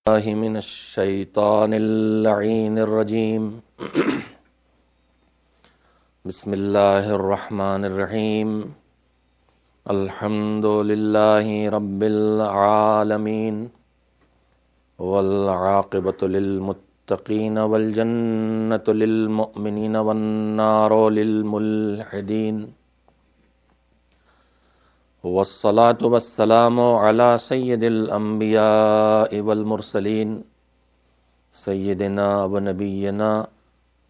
الله من الشيطان اللعين الرجيم بسم الله الرحمن الرحيم الحمد لله رب العالمين والعاقبة للمتقين والجنة للمؤمنين والنار للملحدين والصلاة والسلام على سيد الأنبياء والمرسلين سيدنا ونبينا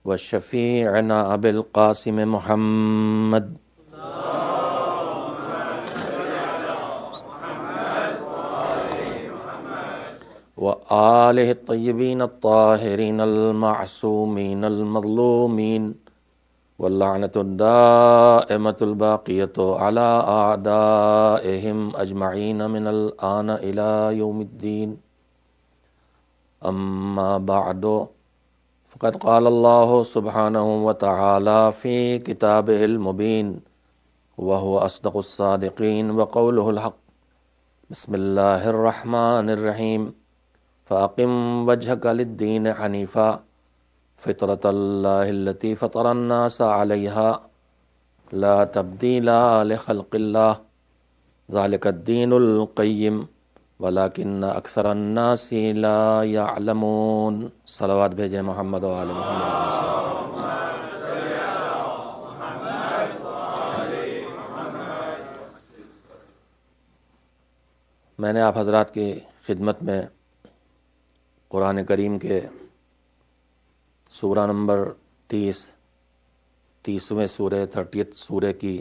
وشفيعنا أبي القاسم محمد وآله الطيبين الطاهرين المعصومين المظلومين واللعنة الدائمة الباقية على أعدائهم أجمعين من الآن إلى يوم الدين أما بعد فقد قال الله سبحانه وتعالى في كتابه المبين وهو أصدق الصادقين وقوله الحق بسم الله الرحمن الرحيم فأقم وجهك للدين حنيفا فطرة الله التي فطر الناس عليها لا تبديل لخلق الله ذلك الدين القيم ولكن أكثر الناس لا يعلمون صلوات بھیجیں محمد و آل محمد میں نے آپ حضرات کی خدمت میں قرآن کریم کے سورہ نمبر 30ویں سورہ 30 سورہ کی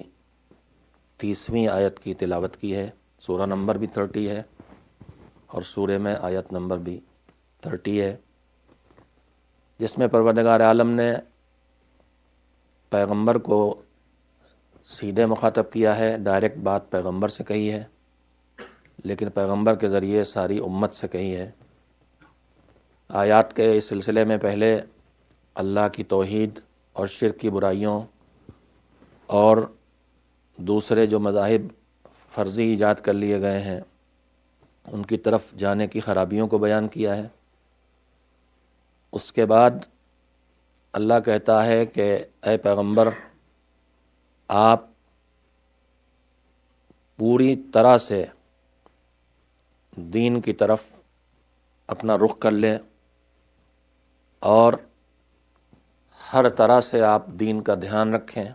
30ویں آیت کی تلاوت کی ہے۔ سورہ نمبر بھی 30 ہے اور سورہ میں آیت نمبر بھی 30 ہے، جس میں پروردگار عالم نے پیغمبر کو سیدھے مخاطب کیا ہے، ڈائریکٹ بات پیغمبر سے کہی ہے، لیکن پیغمبر کے ذریعے ساری امت سے کہی ہے۔ آیات کے اس سلسلے میں پہلے اللہ کی توحید اور شرک کی برائیوں اور دوسرے جو مذاہب فرضی ایجاد کر لیے گئے ہیں ان کی طرف جانے کی خرابیوں کو بیان کیا ہے۔ اس کے بعد اللہ کہتا ہے کہ اے پیغمبر، آپ پوری طرح سے دین کی طرف اپنا رخ کر لیں اور ہر طرح سے آپ دین کا دھیان رکھیں۔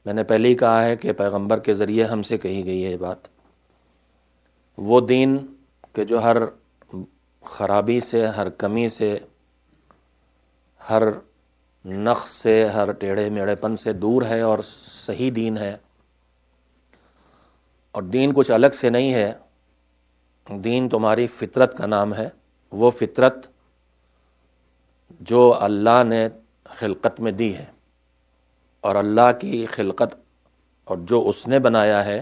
میں نے پہلے ہی کہا ہے کہ پیغمبر کے ذریعے ہم سے کہی گئی ہے یہ بات، وہ دین کہ جو ہر خرابی سے، ہر کمی سے، ہر نقص سے، ہر ٹیڑھے میڑھے پن سے دور ہے اور صحیح دین ہے، اور دین کچھ الگ سے نہیں ہے، دین تمہاری فطرت کا نام ہے، وہ فطرت جو اللہ نے خلقت میں دی ہے، اور اللہ کی خلقت اور جو اس نے بنایا ہے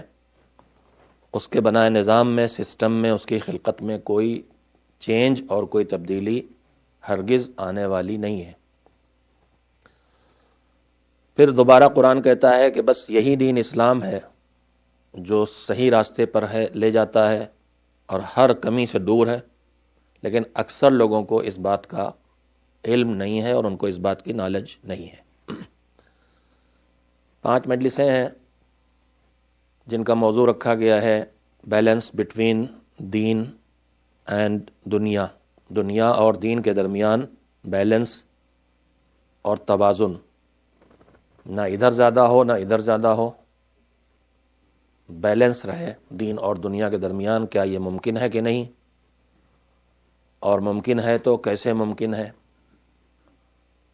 اس کے بنائے نظام میں، سسٹم میں، اس کی خلقت میں کوئی چینج اور کوئی تبدیلی ہرگز آنے والی نہیں ہے۔ پھر دوبارہ قرآن کہتا ہے کہ بس یہی دین اسلام ہے جو صحیح راستے پر ہے، لے جاتا ہے اور ہر کمی سے دور ہے، لیکن اکثر لوگوں کو اس بات کا علم نہیں ہے اور ان کو اس بات کی نالج نہیں ہے۔ 5 مجلسیں ہیں جن کا موضوع رکھا گیا ہے بیلنس بٹوین دین اینڈ دنیا، دنیا اور دین کے درمیان بیلنس اور توازن، نہ ادھر زیادہ ہو نہ ادھر زیادہ ہو، بیلنس رہے دین اور دنیا کے درمیان۔ کیا یہ ممکن ہے کہ نہیں؟ اور ممکن ہے تو کیسے ممکن ہے؟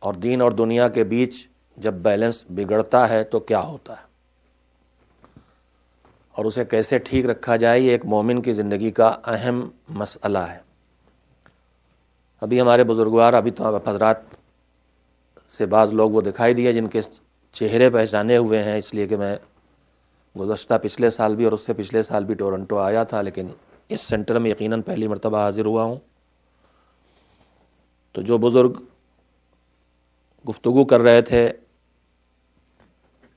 اور دین اور دنیا کے بیچ جب بیلنس بگڑتا ہے تو کیا ہوتا ہے، اور اسے کیسے ٹھیک رکھا جائے، یہ ایک مومن کی زندگی کا اہم مسئلہ ہے۔ ابھی ہمارے بزرگوار، ابھی تو حضرات سے بعض لوگ وہ دکھائی دیے جن کے چہرے پہچانے ہوئے ہیں، اس لیے کہ میں گزشتہ پچھلے سال بھی اور اس سے پچھلے سال بھی ٹورنٹو آیا تھا، لیکن اس سینٹر میں یقیناً پہلی مرتبہ حاضر ہوا ہوں۔ تو جو بزرگ گفتگو کر رہے تھے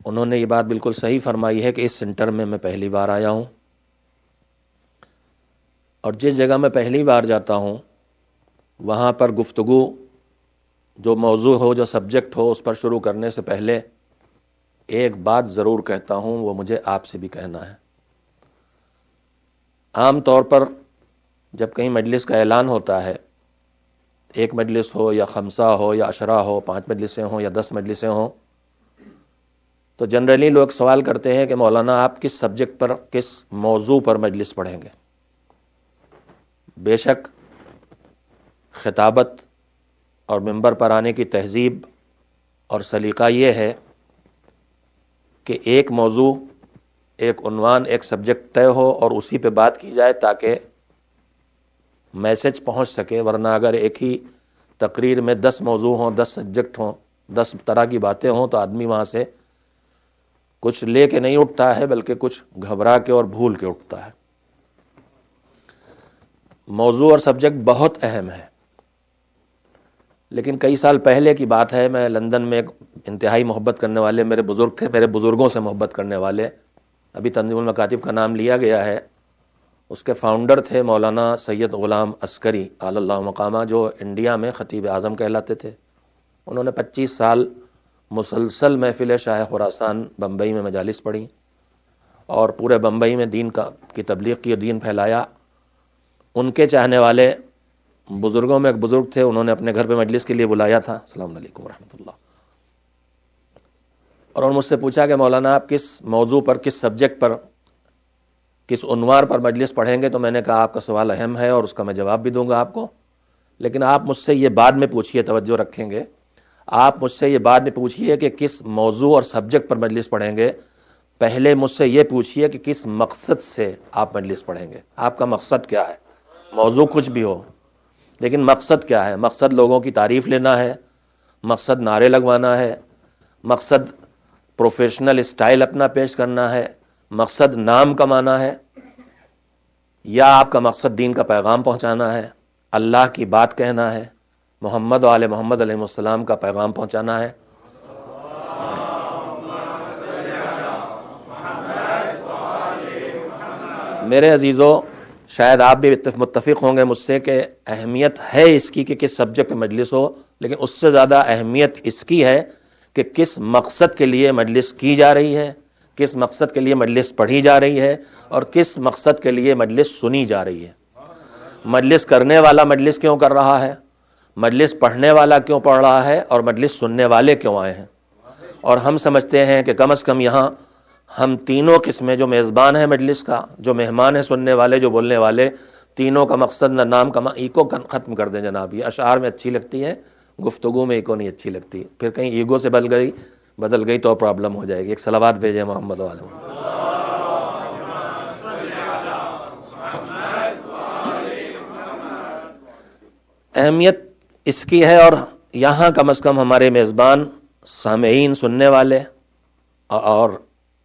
انہوں نے یہ بات بالکل صحیح فرمائی ہے کہ اس سینٹر میں پہلی بار آیا ہوں، اور جس جگہ میں پہلی بار جاتا ہوں وہاں پر گفتگو جو موضوع ہو، جو سبجیکٹ ہو، اس پر شروع کرنے سے پہلے ایک بات ضرور کہتا ہوں، وہ مجھے آپ سے بھی کہنا ہے۔ عام طور پر جب کہیں مجلس کا اعلان ہوتا ہے، ایک مجلس ہو یا خمسہ ہو یا عشرہ ہو، 5 مجلسیں ہوں یا 10 مجلسیں ہوں، تو جنرلی لوگ سوال کرتے ہیں کہ مولانا آپ کس سبجیکٹ پر، کس موضوع پر مجلس پڑھیں گے۔ بے شک خطابت اور منبر پر آنے کی تہذیب اور سلیقہ یہ ہے کہ ایک موضوع، ایک عنوان، ایک سبجیکٹ طے ہو اور اسی پہ بات کی جائے تاکہ میسج پہنچ سکے، ورنہ اگر ایک ہی تقریر میں 10 موضوع ہوں، 10 سبجیکٹ ہوں، 10 طرح کی باتیں ہوں، تو آدمی وہاں سے کچھ لے کے نہیں اٹھتا ہے بلکہ کچھ گھبرا کے اور بھول کے اٹھتا ہے۔ موضوع اور سبجیکٹ بہت اہم ہے، لیکن کئی سال پہلے کی بات ہے، میں لندن میں ایک انتہائی محبت کرنے والے میرے بزرگ تھے، میرے بزرگوں سے محبت کرنے والے، ابھی تنظیم المکاتب کا نام لیا گیا ہے، اس کے فاؤنڈر تھے مولانا سید غلام عسکری اعلی اللہ مقامہ، جو انڈیا میں خطیب اعظم کہلاتے تھے۔ انہوں نے 25 سال مسلسل محفل شاہ خراسان بمبئی میں مجالس پڑھی اور پورے بمبئی میں دین کی تبلیغ کی، دین پھیلایا۔ ان کے چاہنے والے بزرگوں میں ایک بزرگ تھے، انہوں نے اپنے گھر پہ مجلس کے لیے بلایا تھا، السلام علیکم ورحمۃ اللہ، اور انہوں نے مجھ سے پوچھا کہ مولانا آپ کس موضوع پر، کس سبجیکٹ پر، کس عنوان پر مجلس پڑھیں گے؟ تو میں نے کہا آپ کا سوال اہم ہے اور اس کا میں جواب بھی دوں گا آپ کو، لیکن آپ مجھ سے یہ بعد میں پوچھئے، توجہ رکھیں گے، آپ مجھ سے یہ بعد میں پوچھئے کہ کس موضوع اور سبجیکٹ پر مجلس پڑھیں گے، پہلے مجھ سے یہ پوچھئے کہ کس مقصد سے آپ مجلس پڑھیں گے، آپ کا مقصد کیا ہے؟ موضوع کچھ بھی ہو لیکن مقصد کیا ہے؟ مقصد لوگوں کی تعریف لینا ہے، مقصد نعرے لگوانا ہے، مقصد پروفیشنل اسٹائل اپنا پیش کرنا ہے، مقصد نام کمانا ہے، یا آپ کا مقصد دین کا پیغام پہنچانا ہے، اللہ کی بات کہنا ہے، محمد و آل محمد علیہ السلام کا پیغام پہنچانا ہے؟ میرے عزیزو، شاید آپ بھی متفق ہوں گے مجھ سے کہ اہمیت ہے اس کی کہ کس سبجیکٹ پہ مجلس ہو، لیکن اس سے زیادہ اہمیت اس کی ہے کہ کس مقصد کے لیے مجلس کی جا رہی ہے، کس مقصد کے لیے مجلس پڑھی جا رہی ہے، اور کس مقصد کے لیے مجلس سنی جا رہی ہے۔ مجلس کرنے والا مجلس کیوں کر رہا ہے، مجلس پڑھنے والا کیوں پڑھ رہا ہے، اور مجلس سننے والے کیوں آئے ہیں۔ اور ہم سمجھتے ہیں کہ کم از کم یہاں ہم تینوں قسمیں، جو میزبان ہیں مجلس کا، جو مہمان ہیں سننے والے، جو بولنے والے، تینوں کا مقصد نہ نام کا ایگو ختم کر دیں جناب۔ یہ اشعار میں اچھی لگتی ہے، گفتگو میں ایگو نہیں اچھی لگتی، پھر کہیں ایگو سے بدل گئی تو پرابلم ہو جائے گی۔ ایک صلوات بھیجیں محمد والے۔ اہمیت اس کی ہے، اور یہاں کم از کم ہمارے میزبان، سامعین، سننے والے اور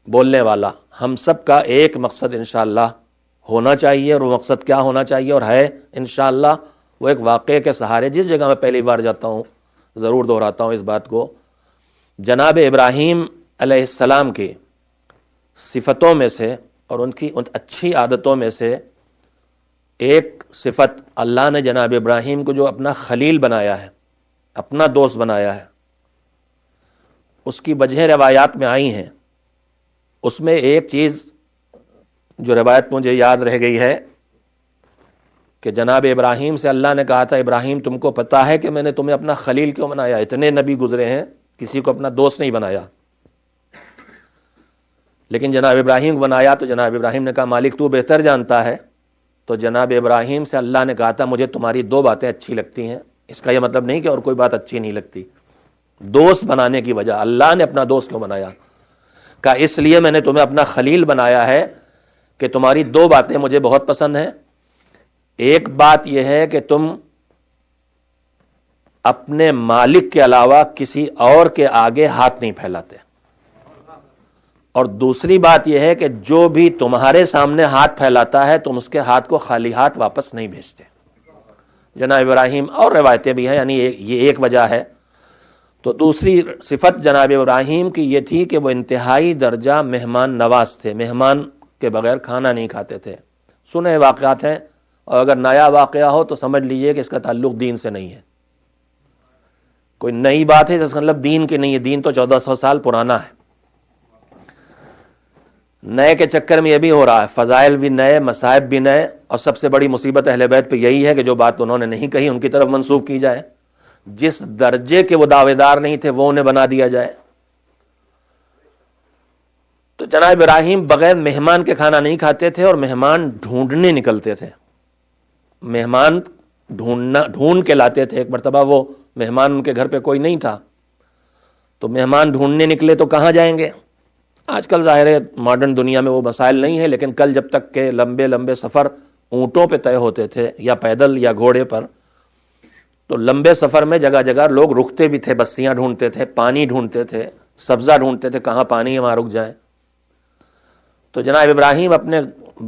بولنے والا، ہم سب کا ایک مقصد انشاءاللہ ہونا چاہیے، اور وہ مقصد کیا ہونا چاہیے اور ہے انشاءاللہ، وہ ایک واقعے کے سہارے، جس جگہ میں پہلی بار جاتا ہوں ضرور دہراتا ہوں اس بات کو، جناب ابراہیم علیہ السلام کی صفتوں میں سے اور ان کی اچھی عادتوں میں سے ایک صفت، اللہ نے جناب ابراہیم کو جو اپنا خلیل بنایا ہے، اپنا دوست بنایا ہے، اس کی وجہ روایات میں آئی ہیں۔ اس میں ایک چیز جو روایت مجھے یاد رہ گئی ہے کہ جناب ابراہیم سے اللہ نے کہا تھا، ابراہیم تم کو پتا ہے کہ میں نے تمہیں اپنا خلیل کیوں بنایا؟ اتنے نبی گزرے ہیں، کسی کو اپنا دوست نہیں بنایا، لیکن جناب ابراہیم کو بنایا۔ تو جناب ابراہیم نے کہا مالک تو بہتر جانتا ہے۔ تو جناب ابراہیم سے اللہ نے کہا تھا مجھے تمہاری 2 باتیں اچھی لگتی ہیں۔ اس کا یہ مطلب نہیں کہ اور کوئی بات اچھی نہیں لگتی، دوست بنانے کی وجہ اللہ نے اپنا دوست کیوں بنایا؟ کہا اس لیے میں نے تمہیں اپنا خلیل بنایا ہے کہ تمہاری 2 باتیں مجھے بہت پسند ہیں۔ ایک بات یہ ہے کہ تم اپنے مالک کے علاوہ کسی اور کے آگے ہاتھ نہیں پھیلاتے، اور دوسری بات یہ ہے کہ جو بھی تمہارے سامنے ہاتھ پھیلاتا ہے تم اس کے ہاتھ کو خالی ہاتھ واپس نہیں بھیجتے۔ جناب ابراہیم، اور روایتیں بھی ہیں، یعنی یہ ایک وجہ ہے۔ تو دوسری صفت جناب ابراہیم کی یہ تھی کہ وہ انتہائی درجہ مہمان نواز تھے، مہمان کے بغیر کھانا نہیں کھاتے تھے۔ سنے واقعات ہیں، اور اگر نیا واقعہ ہو تو سمجھ لیجئے کہ اس کا تعلق دین سے نہیں ہے، کوئی نئی بات ہے جس کا مطلب دین کی نہیں ہے، دین تو 1400 سال پرانا ہے۔ نئے کے چکر میں یہ بھی ہو رہا ہے، فضائل بھی نئے، مصائب بھی نئے، اور سب سے بڑی مصیبت اہل بیت پہ یہی ہے کہ جو بات انہوں نے نہیں کہی ان کی طرف منسوب کی جائے، جس درجے کے وہ دعوے دار نہیں تھے وہ انہیں بنا دیا جائے۔ تو جناب ابراہیم بغیر مہمان کے کھانا نہیں کھاتے تھے اور مہمان ڈھونڈنے نکلتے تھے، مہمان ڈھونڈ کے لاتے تھے۔ ایک مرتبہ وہ مہمان ان کے گھر پہ کوئی نہیں تھا تو مہمان ڈھونڈنے نکلے تو کہاں جائیں گے؟ آج کل ظاہر ہے ماڈرن دنیا میں وہ مسائل نہیں ہے، لیکن کل جب تک کہ لمبے لمبے سفر اونٹوں پہ طے ہوتے تھے یا پیدل یا گھوڑے پر، تو لمبے سفر میں جگہ جگہ لوگ رکتے بھی تھے، بستیاں ڈھونڈتے تھے، پانی ڈھونڈتے تھے، سبزہ ڈھونڈتے تھے، کہاں پانی ہے وہاں رک جائیں۔ تو جناب ابراہیم اپنے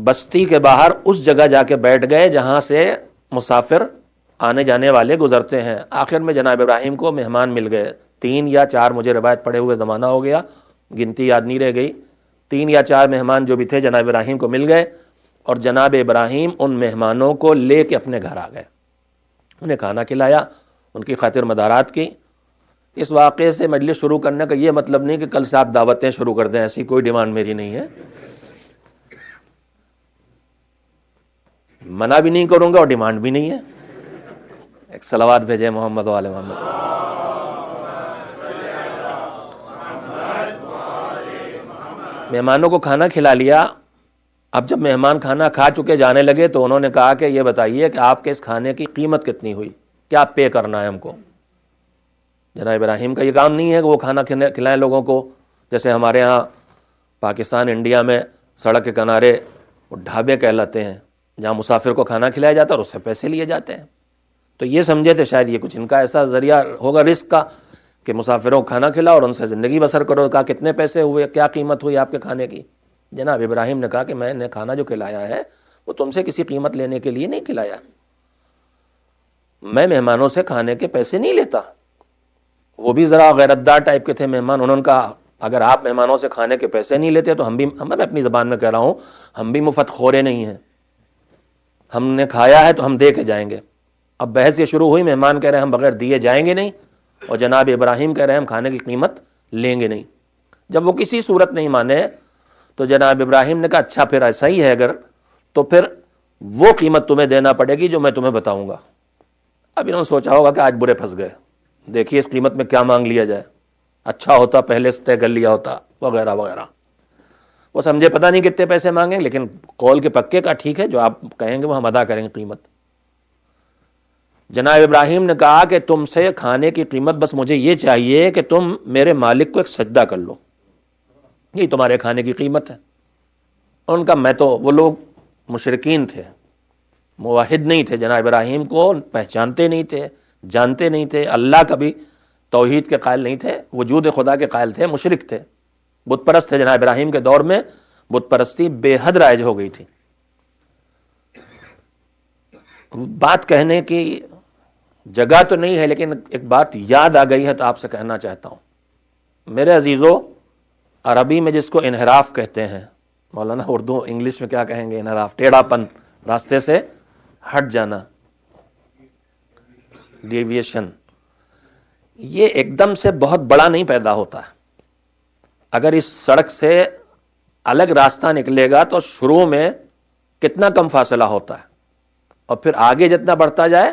بستی کے باہر اس جگہ جا کے بیٹھ گئے جہاں سے مسافر آنے جانے والے گزرتے ہیں۔ آخر میں جناب ابراہیم کو مہمان مل گئے، 3 یا 4، مجھے روایت پڑھے ہوئے زمانہ ہو گیا، گنتی یاد نہیں رہ گئی، 3 یا 4 مہمان جو بھی تھے جناب ابراہیم کو مل گئے، اور جناب ابراہیم ان مہمانوں کو لے کے اپنے گھر آ گئے، انہیں کھانا کھلایا، ان کی خاطر مدارات کی۔ اس واقعے سے مجلس شروع کرنے کا یہ مطلب نہیں کہ کل سے آپ دعوتیں شروع کر دیں، ایسی کوئی ڈیمانڈ میری نہیں ہے، منع بھی نہیں کروں گا اور ڈیمانڈ بھی نہیں ہے۔ ایک صلوات بھیجے محمد و آل محمد۔ مہمانوں کو کھانا کھلا لیا۔ اب جب مہمان کھانا کھا چکے جانے لگے تو انہوں نے کہا کہ یہ بتائیے کہ آپ کے اس کھانے کی قیمت کتنی ہوئی، کیا پے کرنا ہے ہم کو؟ جناب ابراہیم کا یہ کام نہیں ہے کہ وہ کھانا کھلائیں لوگوں کو، جیسے ہمارے ہاں پاکستان انڈیا میں سڑک کے کنارے وہ ڈھابے کہلاتے ہیں جہاں مسافر کو کھانا کھلایا جاتا ہے اور اس سے پیسے لیے جاتے ہیں۔ تو یہ سمجھے تھے شاید یہ کچھ ان کا ایسا ذریعہ ہوگا رزق کا کہ مسافروں کو کھانا کھلاؤ اور ان سے زندگی بسر کرو۔ کہا کتنے پیسے ہوئے، کیا قیمت ہوئی آپ کے کھانے کی؟ جناب ابراہیم نے کہا کہ میں نے کھانا جو کھلایا ہے وہ تم سے کسی قیمت لینے کے لیے نہیں کھلایا، میں مہمانوں سے کھانے کے پیسے نہیں لیتا۔ وہ بھی ذرا غیرتدار ٹائپ کے تھے مہمان، انہوں نے کہا اگر آپ مہمانوں سے کھانے کے پیسے نہیں لیتے تو میں اپنی زبان میں کہہ رہا ہوں، ہم بھی مفت خورے نہیں ہیں، ہم نے کھایا ہے تو ہم دے کے جائیں گے۔ اب بحث یہ شروع ہوئی، مہمان کہہ رہے ہیں ہم بغیر دیے جائیں گے نہیں، اور جناب ابراہیم کہہ رہے ہیں ہم کھانے کی قیمت لیں گے نہیں۔ جب وہ کسی صورت نہیں مانے تو جناب ابراہیم نے کہا اچھا پھر ایسا ہی ہے اگر، تو پھر وہ قیمت تمہیں دینا پڑے گی جو میں تمہیں بتاؤں گا۔ اب انہوں نے سوچا ہوگا کہ آج برے پھنس گئے، دیکھیے اس قیمت میں کیا مانگ لیا جائے، اچھا ہوتا پہلے سے طے کر لیا ہوتا وغیرہ وغیرہ۔ وہ سمجھے پتہ نہیں کتنے پیسے مانگیں، لیکن قول کے پکے کا ٹھیک ہے، جو آپ کہیں گے وہ ہم ادا کریں گے قیمت۔ جناب ابراہیم نے کہا کہ تم سے کھانے کی قیمت بس مجھے یہ چاہیے کہ تم میرے مالک کو ایک سجدہ کر لو، یہی تمہارے کھانے کی قیمت ہے۔ ان کا میں تو، وہ لوگ مشرکین تھے، موحد نہیں تھے، جناب ابراہیم کو پہچانتے نہیں تھے، جانتے نہیں تھے، اللہ کا بھی توحید کے قائل نہیں تھے، وجود خدا کے قائل تھے، مشرک تھے، بت پرست تھے۔ جناب ابراہیم کے دور میں بت پرستی بے حد رائج ہو گئی تھی۔ بات کہنے کی جگہ تو نہیں ہے لیکن ایک بات یاد آ گئی ہے تو آپ سے کہنا چاہتا ہوں۔ میرے عزیزو، عربی میں جس کو انحراف کہتے ہیں، مولانا اردو انگلش میں کیا کہیں گے؟ انحراف، ٹیڑھا پن، راستے سے ہٹ جانا، ڈیویشن، یہ ایک دم سے بہت بڑا نہیں پیدا ہوتا ہے۔ اگر اس سڑک سے الگ راستہ نکلے گا تو شروع میں کتنا کم فاصلہ ہوتا ہے، اور پھر آگے جتنا بڑھتا جائے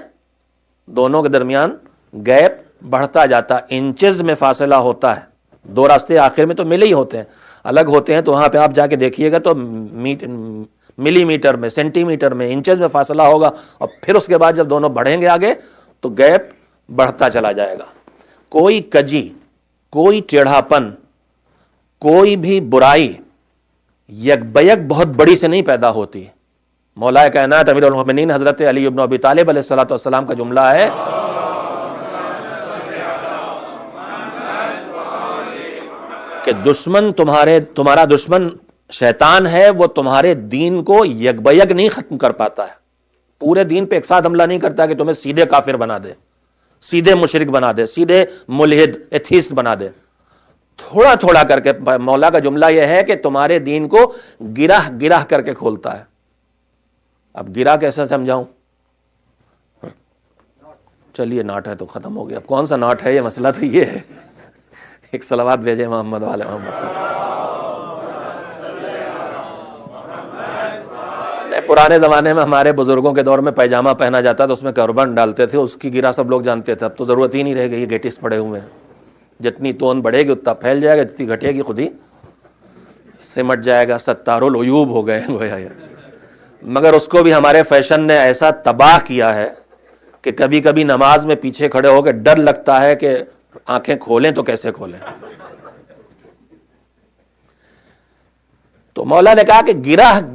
دونوں کے درمیان گیپ بڑھتا جاتا، انچز میں فاصلہ ہوتا ہے۔ دو راستے آخر میں تو ملے ہی ہوتے ہیں، الگ ہوتے ہیں تو وہاں پہ آپ جا کے دیکھیے گا تو ملی میٹر میں، سینٹی میٹر میں، انچز میں فاصلہ ہوگا، اور پھر اس کے بعد جب دونوں بڑھیں گے آگے تو گیپ بڑھتا چلا جائے گا۔ کوئی کجی، کوئی ٹیڑھا پن، کوئی بھی برائی یک بیک بہت بڑی سے نہیں پیدا ہوتی۔ مولا کائنات امیر المومنین حضرت علی بن ابی طالب علیہ الصلوۃ والسلام کا جملہ ہے کہ دشمن تمہارا دشمن شیطان ہے، وہ تمہارے دین کو یک بیک نہیں ختم کر پاتا ہے، پورے دین پہ ایک ساتھ حملہ نہیں کرتا کہ تمہیں سیدھے کافر بنا دے، سیدھے مشرک بنا دے، سیدھے ملحد ایتھیسٹ بنا دے۔ تھوڑا تھوڑا کر کے، مولا کا جملہ یہ ہے کہ تمہارے دین کو گرہ گرہ کر کے کھولتا ہے، اب گرا کیسا سمجھاؤں؟ چلیے ناٹ ہے تو ختم ہو گیا. اب کون سا ناٹ ہے؟ یہ مسئلہ تو یہ ہے. ایک صلوات بھیجے محمد والے محمد. پرانے زمانے میں ہمارے بزرگوں کے دور میں پیجامہ پہنا جاتا تھا, اس میں کربن ڈالتے تھے, اس کی گرا سب لوگ جانتے تھے. اب تو ضرورت ہی نہیں رہ گئی, گیٹس پڑے ہوئے ہیں. جتنی تون بڑھے گی اتنا پھیل جائے گا, جتنی گھٹے گی خود ہی سمٹ جائے گا. ستار العیوب ہو گئے گویا یہ. مگر اس کو بھی ہمارے فیشن نے ایسا تباہ کیا ہے کہ کبھی کبھی نماز میں پیچھے کھڑے ہو کے ڈر لگتا ہے کہ آنکھیں کھولیں تو کیسے کھولیں. تو مولا نے کہا کہ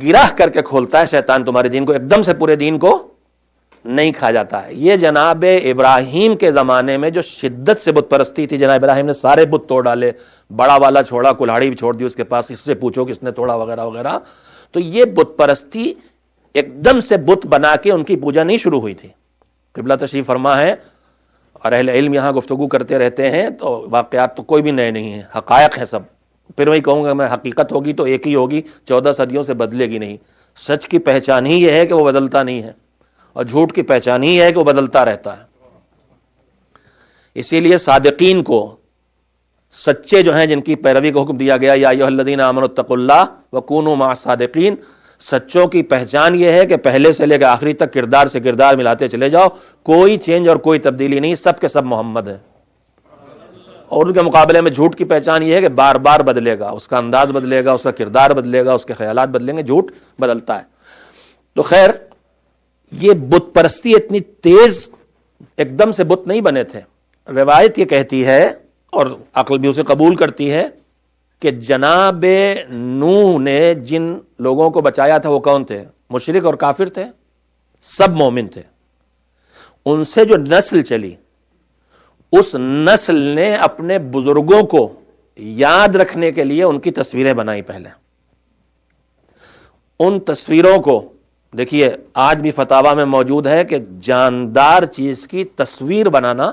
گرہ کر کے کھولتا ہے شیطان تمہارے دین کو, ایک دم سے پورے دین کو نہیں کھا جاتا ہے. یہ جناب ابراہیم کے زمانے میں جو شدت سے بت پرستی تھی, جناب ابراہیم نے سارے بت توڑ ڈالے, بڑا والا چھوڑا, کلہاڑی بھی چھوڑ دی اس کے پاس, اس سے پوچھو کس نے توڑا وغیرہ وغیرہ. تو یہ بت پرستی ایک دم سے بت بنا کے ان کی پوجا نہیں شروع ہوئی تھی. قبلہ تشریف فرما ہے اور اہل علم یہاں گفتگو کرتے رہتے ہیں, تو واقعات تو کوئی بھی نئے نہیں ہیں, حقائق ہیں سب. پھر وہی کہوں گا میں, حقیقت ہوگی تو ایک ہی ہوگی, 14 صدیوں سے بدلے گی نہیں. سچ کی پہچان ہی یہ ہے کہ وہ بدلتا نہیں ہے, اور جھوٹ کی پہچان ہی ہے کہ وہ بدلتا رہتا ہے. اسی لیے صادقین کو, سچے جو ہیں جن کی پیروی کو حکم دیا گیا, یا ایھا الذین آمنوا اتقوا اللہ وکونوا مع الصادقین, سچوں کی پہچان یہ ہے کہ پہلے سے لے کے آخری تک کردار سے کردار ملاتے چلے جاؤ, کوئی چینج اور کوئی تبدیلی نہیں, سب کے سب محمد ہیں. اور اس کے مقابلے میں جھوٹ کی پہچان یہ ہے کہ بار بار بدلے گا, اس کا انداز بدلے گا, اس کا کردار بدلے گا, اس کے خیالات بدلیں گے, جھوٹ بدلتا ہے. تو خیر, یہ بت پرستی اتنی تیز ایک دم سے بت نہیں بنے تھے. روایت یہ کہتی ہے اور عقل بھی اسے قبول کرتی ہے کہ جناب نوح نے جن لوگوں کو بچایا تھا وہ کون تھے؟ مشرک اور کافر تھے, سب مومن تھے. ان سے جو نسل چلی, اس نسل نے اپنے بزرگوں کو یاد رکھنے کے لیے ان کی تصویریں بنائی. پہلے ان تصویروں کو دیکھیے, آج بھی فتاوا میں موجود ہے کہ جاندار چیز کی تصویر بنانا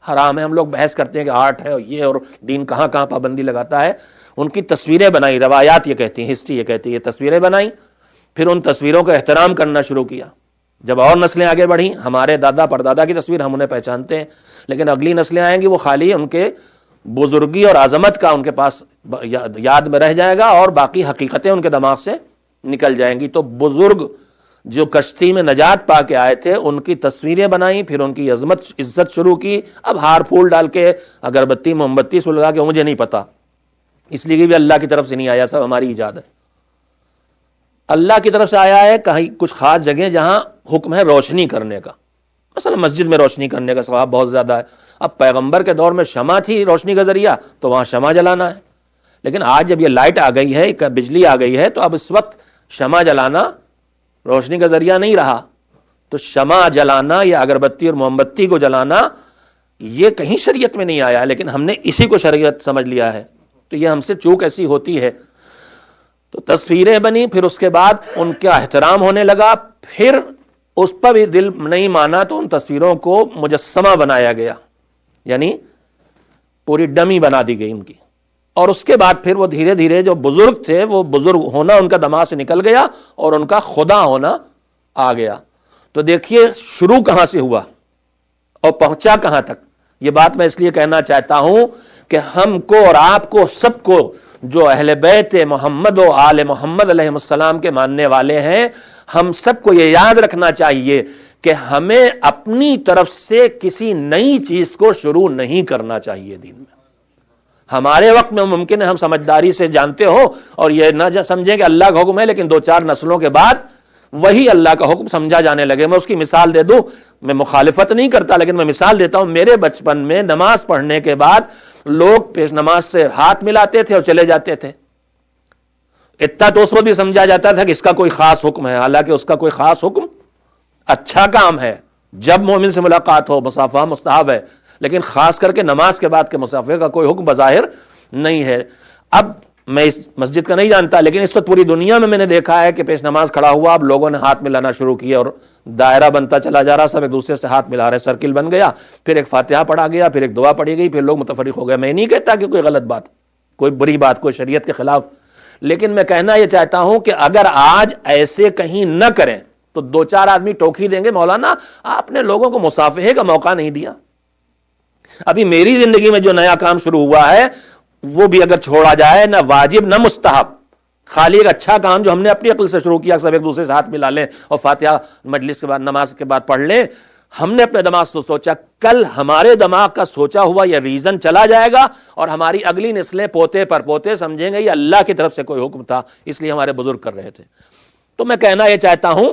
حرام ہے. ہم لوگ بحث کرتے ہیں کہ آرٹ ہے اور یہ, اور دین کہاں کہاں پابندی لگاتا ہے. ان کی تصویریں بنائی, روایات یہ کہتی ہیں, ہسٹری یہ کہتی ہے, تصویریں بنائی, پھر ان تصویروں کا احترام کرنا شروع کیا. جب اور نسلیں آگے بڑھیں, ہمارے دادا پردادا کی تصویر ہم انہیں پہچانتے ہیں, لیکن اگلی نسلیں آئیں گی وہ خالی ان کے بزرگی اور عظمت کا ان کے پاس یاد میں رہ جائے گا, اور باقی حقیقتیں ان کے دماغ سے نکل جائیں گی. تو بزرگ جو کشتی میں نجات پا کے آئے تھے, ان کی تصویریں بنائیں, پھر ان کی عظمت عزت شروع کی. اب ہار پھول ڈال کے, اگربتی موم بتی سلگا کے, مجھے نہیں پتا, اس لیے بھی اللہ کی طرف سے نہیں آیا, سب ہماری ایجاد ہے. اللہ کی طرف سے آیا ہے کہیں کچھ خاص جگہیں جہاں حکم ہے روشنی کرنے کا. مثلا مسجد میں روشنی کرنے کا ثواب بہت زیادہ ہے. اب پیغمبر کے دور میں شمع تھی روشنی کا ذریعہ, تو وہاں شمع جلانا ہے. لیکن آج جب یہ لائٹ آ گئی ہے, بجلی آ گئی ہے, تو اب اس وقت شمع جلانا روشنی کا ذریعہ نہیں رہا. تو شمع جلانا یا اگربتی اور موم بتی کو جلانا یہ کہیں شریعت میں نہیں آیا, لیکن ہم نے اسی کو شریعت سمجھ لیا ہے. تو یہ ہم سے چوک ایسی ہوتی ہے. تو تصویریں بنی, پھر اس کے بعد ان کا احترام ہونے لگا, پھر اس پر بھی دل نہیں مانا تو ان تصویروں کو مجسمہ بنایا گیا, یعنی پوری ڈمی بنا دی گئی ان کی. اور اس کے بعد پھر وہ دھیرے دھیرے جو بزرگ تھے, وہ بزرگ ہونا ان کا دماغ سے نکل گیا اور ان کا خدا ہونا آ گیا. تو دیکھیے شروع کہاں سے ہوا اور پہنچا کہاں تک. یہ بات میں اس لیے کہنا چاہتا ہوں کہ ہم کو اور آپ کو سب کو, جو اہل بیت محمد و آل محمد علیہ السلام کے ماننے والے ہیں, ہم سب کو یہ یاد رکھنا چاہیے کہ ہمیں اپنی طرف سے کسی نئی چیز کو شروع نہیں کرنا چاہیے دین میں. ہمارے وقت میں ممکن ہے ہم سمجھداری سے جانتے ہو اور یہ نہ سمجھیں کہ اللہ کا حکم ہے, لیکن 2-4 نسلوں کے بعد وہی اللہ کا حکم سمجھا جانے لگے. میں اس کی مثال دے دوں, میں مخالفت نہیں کرتا, لیکن میں مثال دیتا ہوں. میرے بچپن میں نماز پڑھنے کے بعد لوگ پیش نماز سے ہاتھ ملاتے تھے اور چلے جاتے تھے. اتنا تو اس وقت بھی سمجھا جاتا تھا کہ اس کا کوئی خاص حکم ہے, حالانکہ اس کا کوئی خاص حکم اچھا کام ہے. جب مومن سے ملاقات ہو مصافحہ مستحب ہے, لیکن خاص کر کے نماز کے بعد کے مصافحے کا کوئی حکم بظاہر نہیں ہے. اب میں اس مسجد کا نہیں جانتا, لیکن اس وقت پوری دنیا میں نے دیکھا ہے کہ پیش نماز کھڑا ہوا, اب لوگوں نے ہاتھ ملانا شروع کیا اور دائرہ بنتا چلا جا رہا, سب ایک دوسرے سے ہاتھ ملا رہے, سرکل بن گیا, پھر ایک فاتحہ پڑھا گیا, پھر ایک دعا پڑھی گئی, پھر لوگ متفرق ہو گئے. میں نہیں کہتا کہ کوئی غلط بات, کوئی بری بات, کوئی شریعت کے خلاف, لیکن میں کہنا یہ چاہتا ہوں کہ اگر آج ایسے کہیں نہ کریں تو دو چار آدمی ٹوکی دیں گے مولانا آپ نے لوگوں کو مصافحے کا موقع نہیں دیا. ابھی میری زندگی میں جو نیا کام شروع ہوا ہے وہ بھی اگر چھوڑا جائے نہ واجب نہ مستحب, خالی ایک اچھا کام جو ہم نے اپنی عقل سے شروع کیا, سب ایک دوسرے سے ہاتھ ملا لیں اور فاتحہ مجلس کے بعد نماز کے بعد پڑھ لیں. ہم نے اپنے دماغ سے سوچا, کل ہمارے دماغ کا سوچا ہوا یہ ریزن چلا جائے گا اور ہماری اگلی نسلیں پوتے پر پوتے سمجھیں گے یہ اللہ کی طرف سے کوئی حکم تھا, اس لیے ہمارے بزرگ کر رہے تھے. تو میں کہنا یہ چاہتا ہوں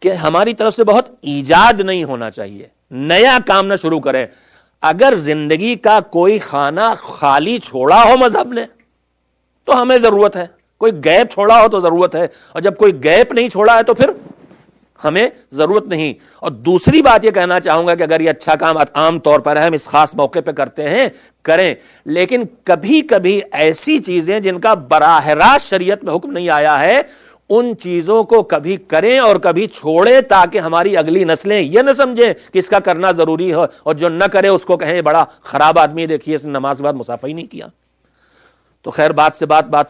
کہ ہماری طرف سے بہت ایجاد نہیں ہونا چاہیے, نیا کام نہ شروع کریں. اگر زندگی کا کوئی خانہ خالی چھوڑا ہو مذہب نے تو ہمیں ضرورت ہے, کوئی گیپ چھوڑا ہو تو ضرورت ہے, اور جب کوئی گیپ نہیں چھوڑا ہے تو پھر ہمیں ضرورت نہیں. اور دوسری بات یہ کہنا چاہوں گا کہ اگر یہ اچھا کام عام طور پر ہے, ہم اس خاص موقع پہ کرتے ہیں, کریں, لیکن کبھی کبھی ایسی چیزیں جن کا براہ راست شریعت میں حکم نہیں آیا ہے ان چیزوں کو کبھی کریں اور کبھی چھوڑیں, تاکہ ہماری اگلی نسلیں یہ نہ سمجھیں کہ اس کا کرنا ضروری ہے, اور جو نہ کرے اس کو کہیں بڑا خراب آدمی, دیکھیے اس نے نماز کے بعد مصافحہ ہی نہیں کیا. تو خیر بات سے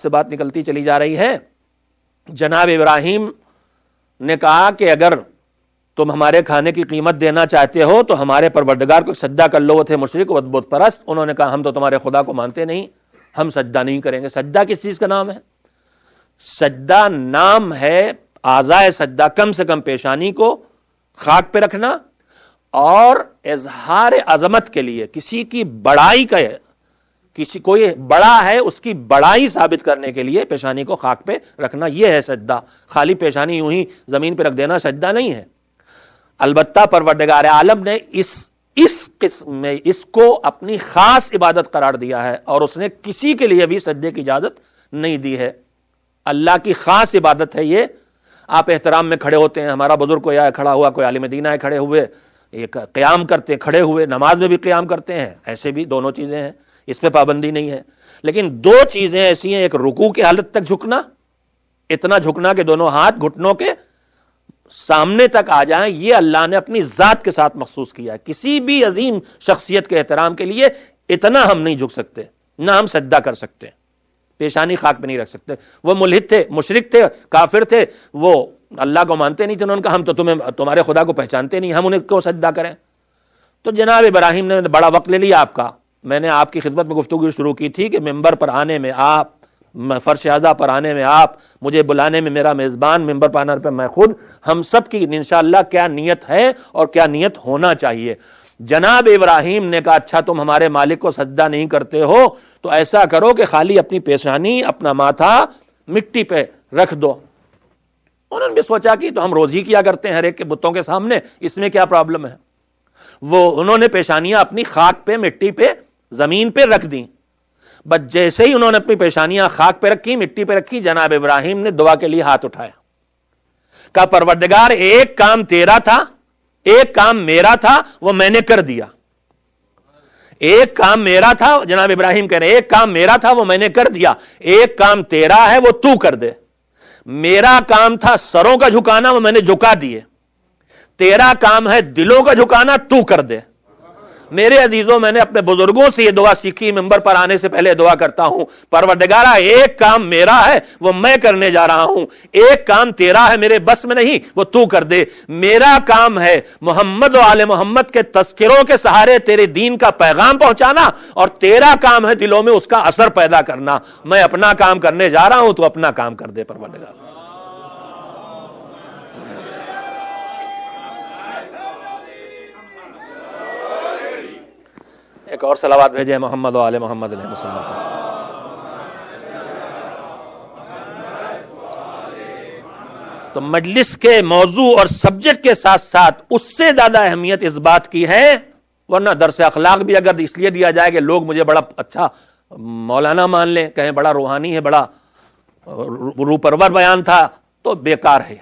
بات نکلتی چلی جا رہی ہے. جناب ابراہیم نے کہا کہ اگر تم ہمارے کھانے کی قیمت دینا چاہتے ہو تو ہمارے پروردگار کو سجدہ کر لو. وہ تھے مشرک و بت پرست, انہوں نے کہا ہم تو تمہارے خدا کو مانتے نہیں, ہم سجدہ نہیں کریں گے. سجدہ کس چیز کا نام ہے؟ سجدہ نام ہے اعضائے سجدہ, کم سے کم پیشانی کو خاک پہ رکھنا اور اظہار عظمت کے لیے کسی کی بڑائی کا, کسی کوئی بڑا ہے اس کی بڑائی ثابت کرنے کے لیے پیشانی کو خاک پہ رکھنا, یہ ہے سجدہ. خالی پیشانی یوں ہی زمین پہ رکھ دینا سجدہ نہیں ہے. البتہ پروردگار عالم نے اس قسم میں اس کو اپنی خاص عبادت قرار دیا ہے, اور اس نے کسی کے لیے بھی سجدے کی اجازت نہیں دی ہے. اللہ کی خاص عبادت ہے یہ. آپ احترام میں کھڑے ہوتے ہیں, ہمارا بزرگ کوئی آیا کھڑا ہوا, کوئی عالم دین آئے کھڑے ہوئے, ایک قیام کرتے کھڑے ہوئے, نماز میں بھی قیام کرتے ہیں, ایسے بھی دونوں چیزیں ہیں, اس پہ پابندی نہیں ہے. لیکن دو چیزیں ایسی ہیں, ایک رکوع کی حالت تک جھکنا, اتنا جھکنا کہ دونوں ہاتھ گھٹنوں کے سامنے تک آ جائیں, یہ اللہ نے اپنی ذات کے ساتھ مخصوص کیا ہے. کسی بھی عظیم شخصیت کے احترام کے لیے اتنا ہم نہیں جھک سکتے, نہ ہم سجدہ کر سکتے, پیشانی خاک پہ نہیں رکھ سکتے. وہ ملحد تھے, مشرک تھے, کافر تھے, وہ اللہ کو مانتے نہیں تھے, انہوں نے کہا ہم تو تمہارے خدا کو پہچانتے نہیں, ہم انہیں کیوں سجدہ کریں. تو جناب ابراہیم نے بڑا وقت لے لیا آپ کا. میں نے آپ کی خدمت میں گفتگو شروع کی تھی کہ ممبر پر آنے میں آپ, فرش اعظم پر آنے میں آپ, مجھے بلانے میں میرا میزبان, ممبر پر آنے پہ میں خود, ہم سب کی انشاءاللہ کیا نیت ہے اور کیا نیت ہونا چاہیے. جناب ابراہیم نے کہا اچھا تم ہمارے مالک کو سجدہ نہیں کرتے ہو تو ایسا کرو کہ خالی اپنی پیشانی, اپنا ماتھا مٹی پہ رکھ دو. انہوں نے بھی سوچا کہ تو ہم روز ہی کیا کرتے ہیں ہر ایک کے بتوں کے سامنے, اس میں کیا پرابلم ہے. انہوں نے پیشانیاں اپنی خاک پہ, مٹی پہ, زمین پہ رکھ دیں. بس جیسے ہی انہوں نے اپنی پیشانیاں خاک پہ رکھی, مٹی پہ رکھی, جناب ابراہیم نے دعا کے لیے ہاتھ اٹھایا. کہا پروردگار ایک کام تیرا تھا, ایک کام میرا تھا, وہ میں نے کر دیا. ایک کام میرا تھا, جناب ابراہیم کہہ رہے ایک کام میرا تھا وہ میں نے کر دیا, ایک کام تیرا ہے وہ تو کر دے. میرا کام تھا سروں کا جھکانا, وہ میں نے جھکا دیے. تیرا کام ہے دلوں کا جھکانا, تو کر دے. میرے عزیزوں, میں نے اپنے بزرگوں سے یہ دعا سیکھی, ممبر پر آنے سے پہلے دعا کرتا ہوں, پروردگارا ایک کام میرا ہے وہ میں کرنے جا رہا ہوں, ایک کام تیرا ہے میرے بس میں نہیں وہ تو کر دے. میرا کام ہے محمد و آل محمد کے تذکروں کے سہارے تیرے دین کا پیغام پہنچانا, اور تیرا کام ہے دلوں میں اس کا اثر پیدا کرنا. میں اپنا کام کرنے جا رہا ہوں, تو اپنا کام کر دے پروردگار. ایک اور صلوات بھیجیں محمد و آل محمد علیہ السلام. تو مجلس کے موضوع اور سبجیکٹ کے ساتھ ساتھ اس سے زیادہ اہمیت اس بات کی ہے, ورنہ درس اخلاق بھی اگر اس لیے دیا جائے کہ لوگ مجھے بڑا اچھا مولانا مان لیں, کہیں بڑا روحانی ہے, بڑا روح پرور بیان تھا, تو بیکار ہے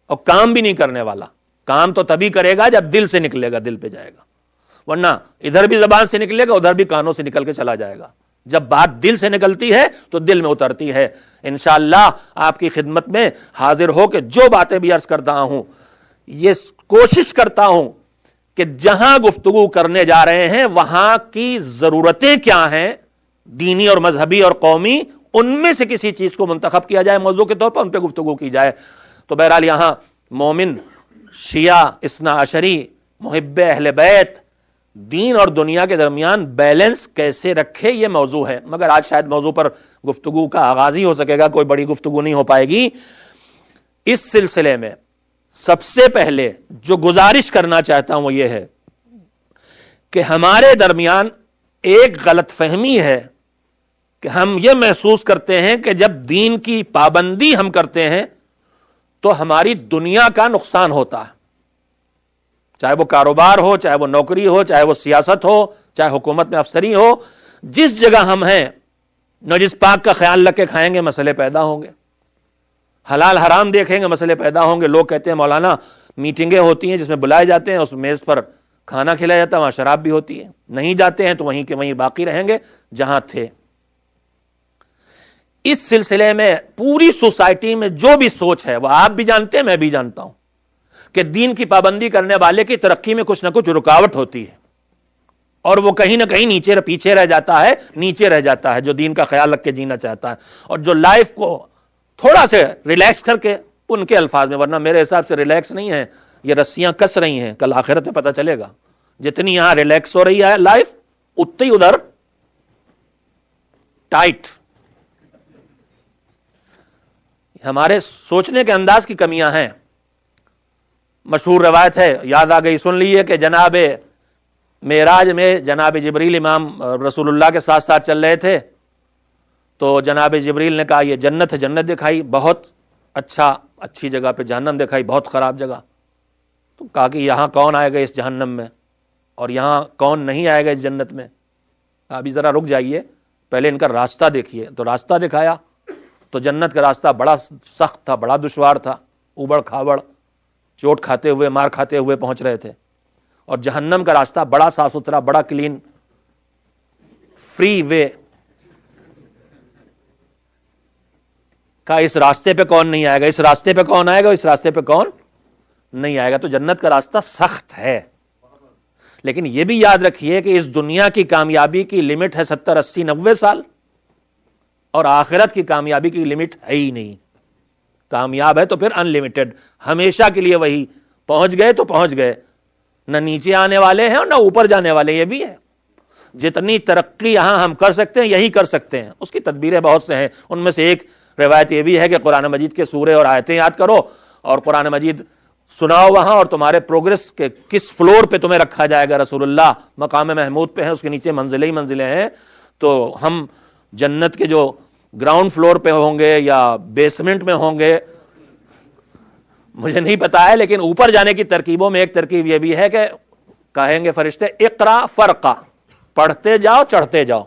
اور کام بھی نہیں کرنے والا. کام تو تبھی کرے گا جب دل سے نکلے گا, دل پہ جائے گا, ورنہ ادھر بھی زبان سے نکلے گا, ادھر بھی کانوں سے نکل کے چلا جائے گا. جب بات دل سے نکلتی ہے تو دل میں اترتی ہے. انشاءاللہ آپ کی خدمت میں حاضر ہو کے جو باتیں بھی عرض کرتا ہوں, یہ کوشش کرتا ہوں کہ جہاں گفتگو کرنے جا رہے ہیں وہاں کی ضرورتیں کیا ہیں, دینی اور مذہبی اور قومی, ان میں سے کسی چیز کو منتخب کیا جائے موضوع کے طور پر, ان پہ گفتگو کی جائے. تو بہرحال یہاں مومن شیعہ اثنا عشری محب اہل بیت دین اور دنیا کے درمیان بیلنس کیسے رکھے، یہ موضوع ہے، مگر آج شاید موضوع پر گفتگو کا آغاز ہی ہو سکے گا، کوئی بڑی گفتگو نہیں ہو پائے گی۔ اس سلسلے میں سب سے پہلے جو گزارش کرنا چاہتا ہوں وہ یہ ہے کہ ہمارے درمیان ایک غلط فہمی ہے کہ ہم یہ محسوس کرتے ہیں کہ جب دین کی پابندی ہم کرتے ہیں تو ہماری دنیا کا نقصان ہوتا ہے، چاہے وہ کاروبار ہو، چاہے وہ نوکری ہو، چاہے وہ سیاست ہو، چاہے حکومت میں افسری ہو، جس جگہ ہم ہیں نجس پاک کا خیال رکھ کے کھائیں گے مسئلے پیدا ہوں گے، حلال حرام دیکھیں گے مسئلے پیدا ہوں گے۔ لوگ کہتے ہیں مولانا میٹنگیں ہوتی ہیں جس میں بلائے جاتے ہیں، اس میز پر کھانا کھلایا جاتا ہے، وہاں شراب بھی ہوتی ہے، نہیں جاتے ہیں تو وہیں کے وہیں باقی رہیں گے جہاں تھے۔ اس سلسلے میں پوری سوسائٹی میں جو بھی سوچ ہے وہ آپ بھی جانتے ہیں، میں بھی جانتا ہوں کہ دین کی پابندی کرنے والے کی ترقی میں کچھ نہ کچھ رکاوٹ ہوتی ہے، اور وہ کہیں نہ کہیں پیچھے رہ جاتا ہے، نیچے رہ جاتا ہے جو دین کا خیال رکھ کے جینا چاہتا ہے، اور جو لائف کو تھوڑا سے ریلیکس کر کے، ان کے الفاظ میں، ورنہ میرے حساب سے ریلیکس نہیں ہے، یہ رسیاں کس رہی ہیں، کل آخرت میں پتہ چلے گا۔ جتنی یہاں ریلیکس ہو رہی ہے لائف، اتنی ادھر ٹائٹ۔ ہمارے سوچنے کے انداز کی کمیاں ہیں۔ مشہور روایت ہے، یاد آ گئی، سن لیے کہ جناب معراج میں جناب جبریل امام رسول اللہ کے ساتھ ساتھ چل رہے تھے، تو جناب جبریل نے کہا یہ جنت ہے، جنت دکھائی، بہت اچھی جگہ پہ، جہنم دکھائی، بہت خراب جگہ۔ تو کہا کہ یہاں کون آئے گا اس جہنم میں، اور یہاں کون نہیں آئے گا اس جنت میں؟ ابھی ذرا رک جائیے، پہلے ان کا راستہ دیکھیے۔ تو راستہ دکھایا، تو جنت کا راستہ بڑا سخت تھا، بڑا دشوار تھا، اوبڑ کھاوڑ، چوٹ کھاتے ہوئے، مار کھاتے ہوئے پہنچ رہے تھے۔ اور جہنم کا راستہ بڑا صاف ستھرا، بڑا کلین، فری وے۔ کہا اس راستے پہ کون نہیں آئے گا، اس راستے پہ کون آئے گا، اس راستے پہ کون نہیں آئے گا۔ تو جنت کا راستہ سخت ہے، لیکن یہ بھی یاد رکھیے کہ اس دنیا کی کامیابی کی لمٹ ہے 70 80 90 سال، اور آخرت کی کامیابی کی لمٹ ہے ہی نہیں۔ کامیاب ہے تو پھر ان لمیٹڈ، ہمیشہ کے لیے وہی، پہنچ گئے تو پہنچ گئے، نہ نیچے آنے والے ہیں اور نہ اوپر جانے والے۔ یہ بھی ہے، جتنی ترقی یہاں ہم کر سکتے ہیں یہی کر سکتے ہیں، اس کی تدبیریں بہت سے ہیں۔ ان میں سے ایک روایت یہ بھی ہے کہ قرآن مجید کے سورے اور آیتیں یاد کرو، اور قرآن مجید سناؤ وہاں، اور تمہارے پروگرس کے کس فلور پہ تمہیں رکھا جائے گا۔ رسول اللہ مقام محمود پہ ہیں، اس کے نیچے منزلیں ہی منزلیں ہیں، تو ہم جنت کے جو گراؤنڈ فلور پہ ہوں گے یا بیسمنٹ میں ہوں گے مجھے نہیں پتا ہے، لیکن اوپر جانے کی ترکیبوں میں ایک ترکیب یہ بھی ہے کہ کہیں گے فرشتے اقرا فرقا، پڑھتے جاؤ چڑھتے جاؤ۔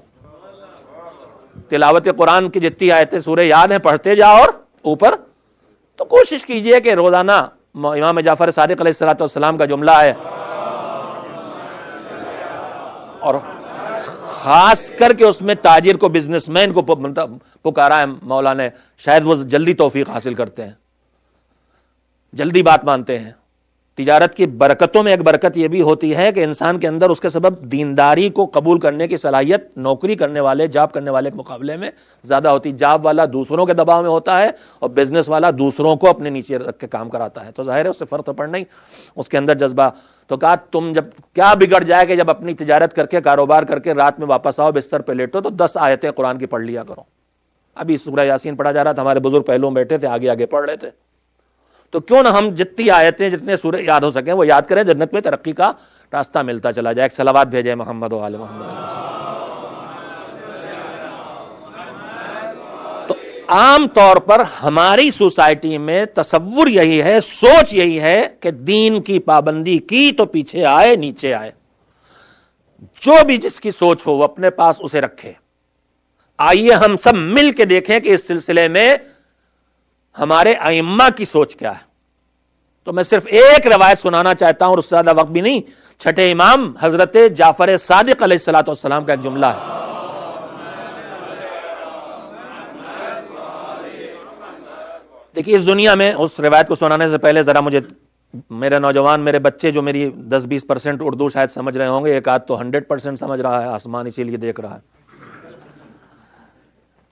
تلاوت قرآن کی جتنی آیتیں سورہ یاد ہیں پڑھتے جاؤ اور اوپر۔ تو کوشش کیجئے کہ روزانہ امام جعفر صادق علیہ الصلوۃ والسلام کا جملہ ہے، اور خاص کر کے اس میں تاجر کو، بزنس مین کو پکارا ہے مولا نے، شاید وہ جلدی توفیق حاصل کرتے ہیں، جلدی بات مانتے ہیں۔ تجارت کی برکتوں میں ایک برکت یہ بھی ہوتی ہے کہ انسان کے اندر اس کے سبب دینداری کو قبول کرنے کی صلاحیت نوکری کرنے والے، جاب کرنے والے کے مقابلے میں زیادہ ہوتی۔ جاب والا دوسروں کے دباؤ میں ہوتا ہے، اور بزنس والا دوسروں کو اپنے نیچے رکھ کے کام کراتا ہے، تو ظاہر ہے اس سے فرق تو پڑنا ہی، اس کے اندر جذبہ۔ تو کہا تم جب کیا بگڑ جائے کہ جب اپنی تجارت کر کے، کاروبار کر کے رات میں واپس آؤ، بستر پہ لیٹو تو 10 آیتیں قرآن کی پڑھ لیا کرو۔ ابھی سورہ یاسین پڑھا جا رہا تھا، ہمارے بزرگ پہلو میں بیٹھے تھے، آگے آگے پڑھ رہے تھے۔ تو کیوں نہ ہم جتنی آیتیں، جتنے سورے یاد ہو سکیں وہ یاد کریں، جنت میں ترقی کا راستہ ملتا چلا جائے۔ ایک صلوات بھیجے محمد و آل محمد۔ تو عام طور پر ہماری سوسائٹی میں تصور یہی ہے، سوچ یہی ہے کہ دین کی پابندی کی تو پیچھے آئے، نیچے آئے۔ جو بھی جس کی سوچ ہو وہ اپنے پاس اسے رکھے۔ آئیے ہم سب مل کے دیکھیں کہ اس سلسلے میں ہمارے ائمہ کی سوچ کیا ہے۔ تو میں صرف ایک روایت سنانا چاہتا ہوں، اور اس سے زیادہ وقت بھی نہیں۔ چھٹے امام حضرت جعفر صادق علیہ الصلوۃ والسلام کا ایک جملہ ہے۔ دیکھیے اس دنیا میں، اس روایت کو سنانے سے پہلے ذرا مجھے، میرے نوجوان، میرے بچے جو میری 10-20% اردو شاید سمجھ رہے ہوں گے، ایک آدھ تو 100% سمجھ رہا ہے، آسمان اسی لیے دیکھ رہا ہے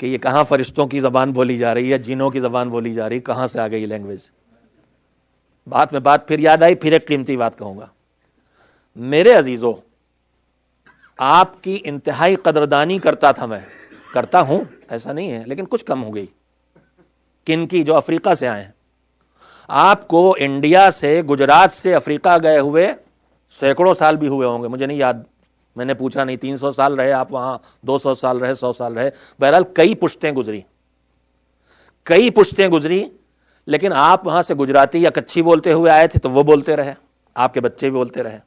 کہ یہ کہاں فرشتوں کی زبان بولی جا رہی ہے، جنوں کی زبان بولی جا رہی، کہاں سے آ گئی یہ لینگویج۔ بات میں بات پھر یاد آئی، پھر ایک قیمتی بات کہوں گا. میرے عزیزو، آپ کی انتہائی قدردانی کرتا تھا، میں کرتا ہوں، ایسا نہیں ہے، لیکن کچھ کم ہو گئی. کن کی؟ جو افریقہ سے آئے ہیں. آپ کو انڈیا سے، گجرات سے افریقہ گئے ہوئے سینکڑوں سال بھی ہوئے ہوں گے، مجھے نہیں یاد، میں نے پوچھا نہیں. 300 سال رہے آپ وہاں، 200 سال رہے، 100 سال رہے، بہرحال کئی پشتیں گزری. لیکن آپ وہاں سے گجراتی یا کچھی بولتے ہوئے آئے تھے تو وہ بولتے رہے، آپ کے بچے بھی بولتے رہے.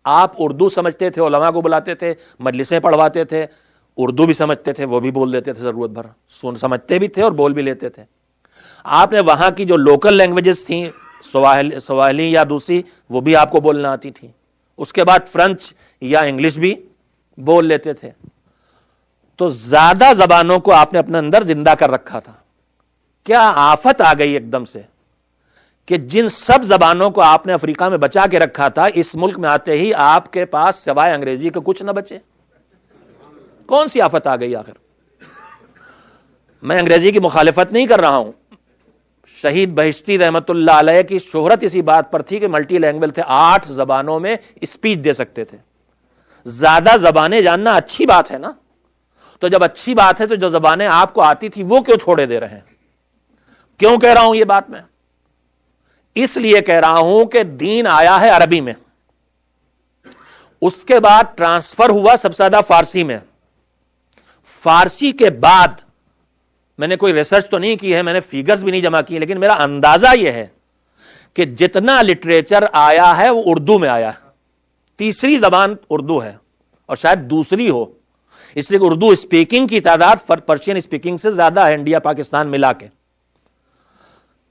آپ اردو سمجھتے تھے، علماء کو بلاتے تھے، مجلسیں پڑھواتے تھے، اردو بھی سمجھتے تھے، وہ بھی بول دیتے تھے ضرورت بھر، سمجھتے بھی تھے اور بول بھی لیتے تھے. آپ نے وہاں کی جو لوکل لینگویجز تھیں، سواحلی یا دوسری، وہ بھی آپ کو بولنا آتی تھی. اس کے بعد فرینچ یا انگلش بھی بول لیتے تھے. تو زیادہ زبانوں کو آپ نے اپنے اندر زندہ کر رکھا تھا. کیا آفت آ گئی ایک دم سے کہ جن سب زبانوں کو آپ نے افریقہ میں بچا کے رکھا تھا، اس ملک میں آتے ہی آپ کے پاس سوائے انگریزی کے کچھ نہ بچے. کون سی آفت آ گئی آخر؟ میں انگریزی کی مخالفت نہیں کر رہا ہوں. شہید بہشتی رحمت اللہ علیہ کی شہرت اسی بات پر تھی کہ ملٹی لینگویج تھے، 8 زبانوں میں اسپیچ دے سکتے تھے. زیادہ زبانیں جاننا اچھی بات ہے نا. تو جب اچھی بات ہے تو جو زبانیں آپ کو آتی تھی وہ کیوں چھوڑے دے رہے ہیں؟ کیوں کہہ رہا ہوں یہ بات میں؟ اس لیے کہہ رہا ہوں کہ دین آیا ہے عربی میں، اس کے بعد ٹرانسفر ہوا سب سے زیادہ فارسی میں. فارسی کے بعد میں نے کوئی ریسرچ تو نہیں کی ہے، میں نے فیگرز بھی نہیں جمع کی، لیکن میرا اندازہ یہ ہے کہ جتنا لٹریچر آیا ہے وہ اردو میں آیا ہے. تیسری زبان اردو ہے اور شاید دوسری ہو، اس لیے کہ اردو اسپیکنگ کی تعداد پرشین اسپیکنگ سے زیادہ ہے انڈیا پاکستان ملا کے،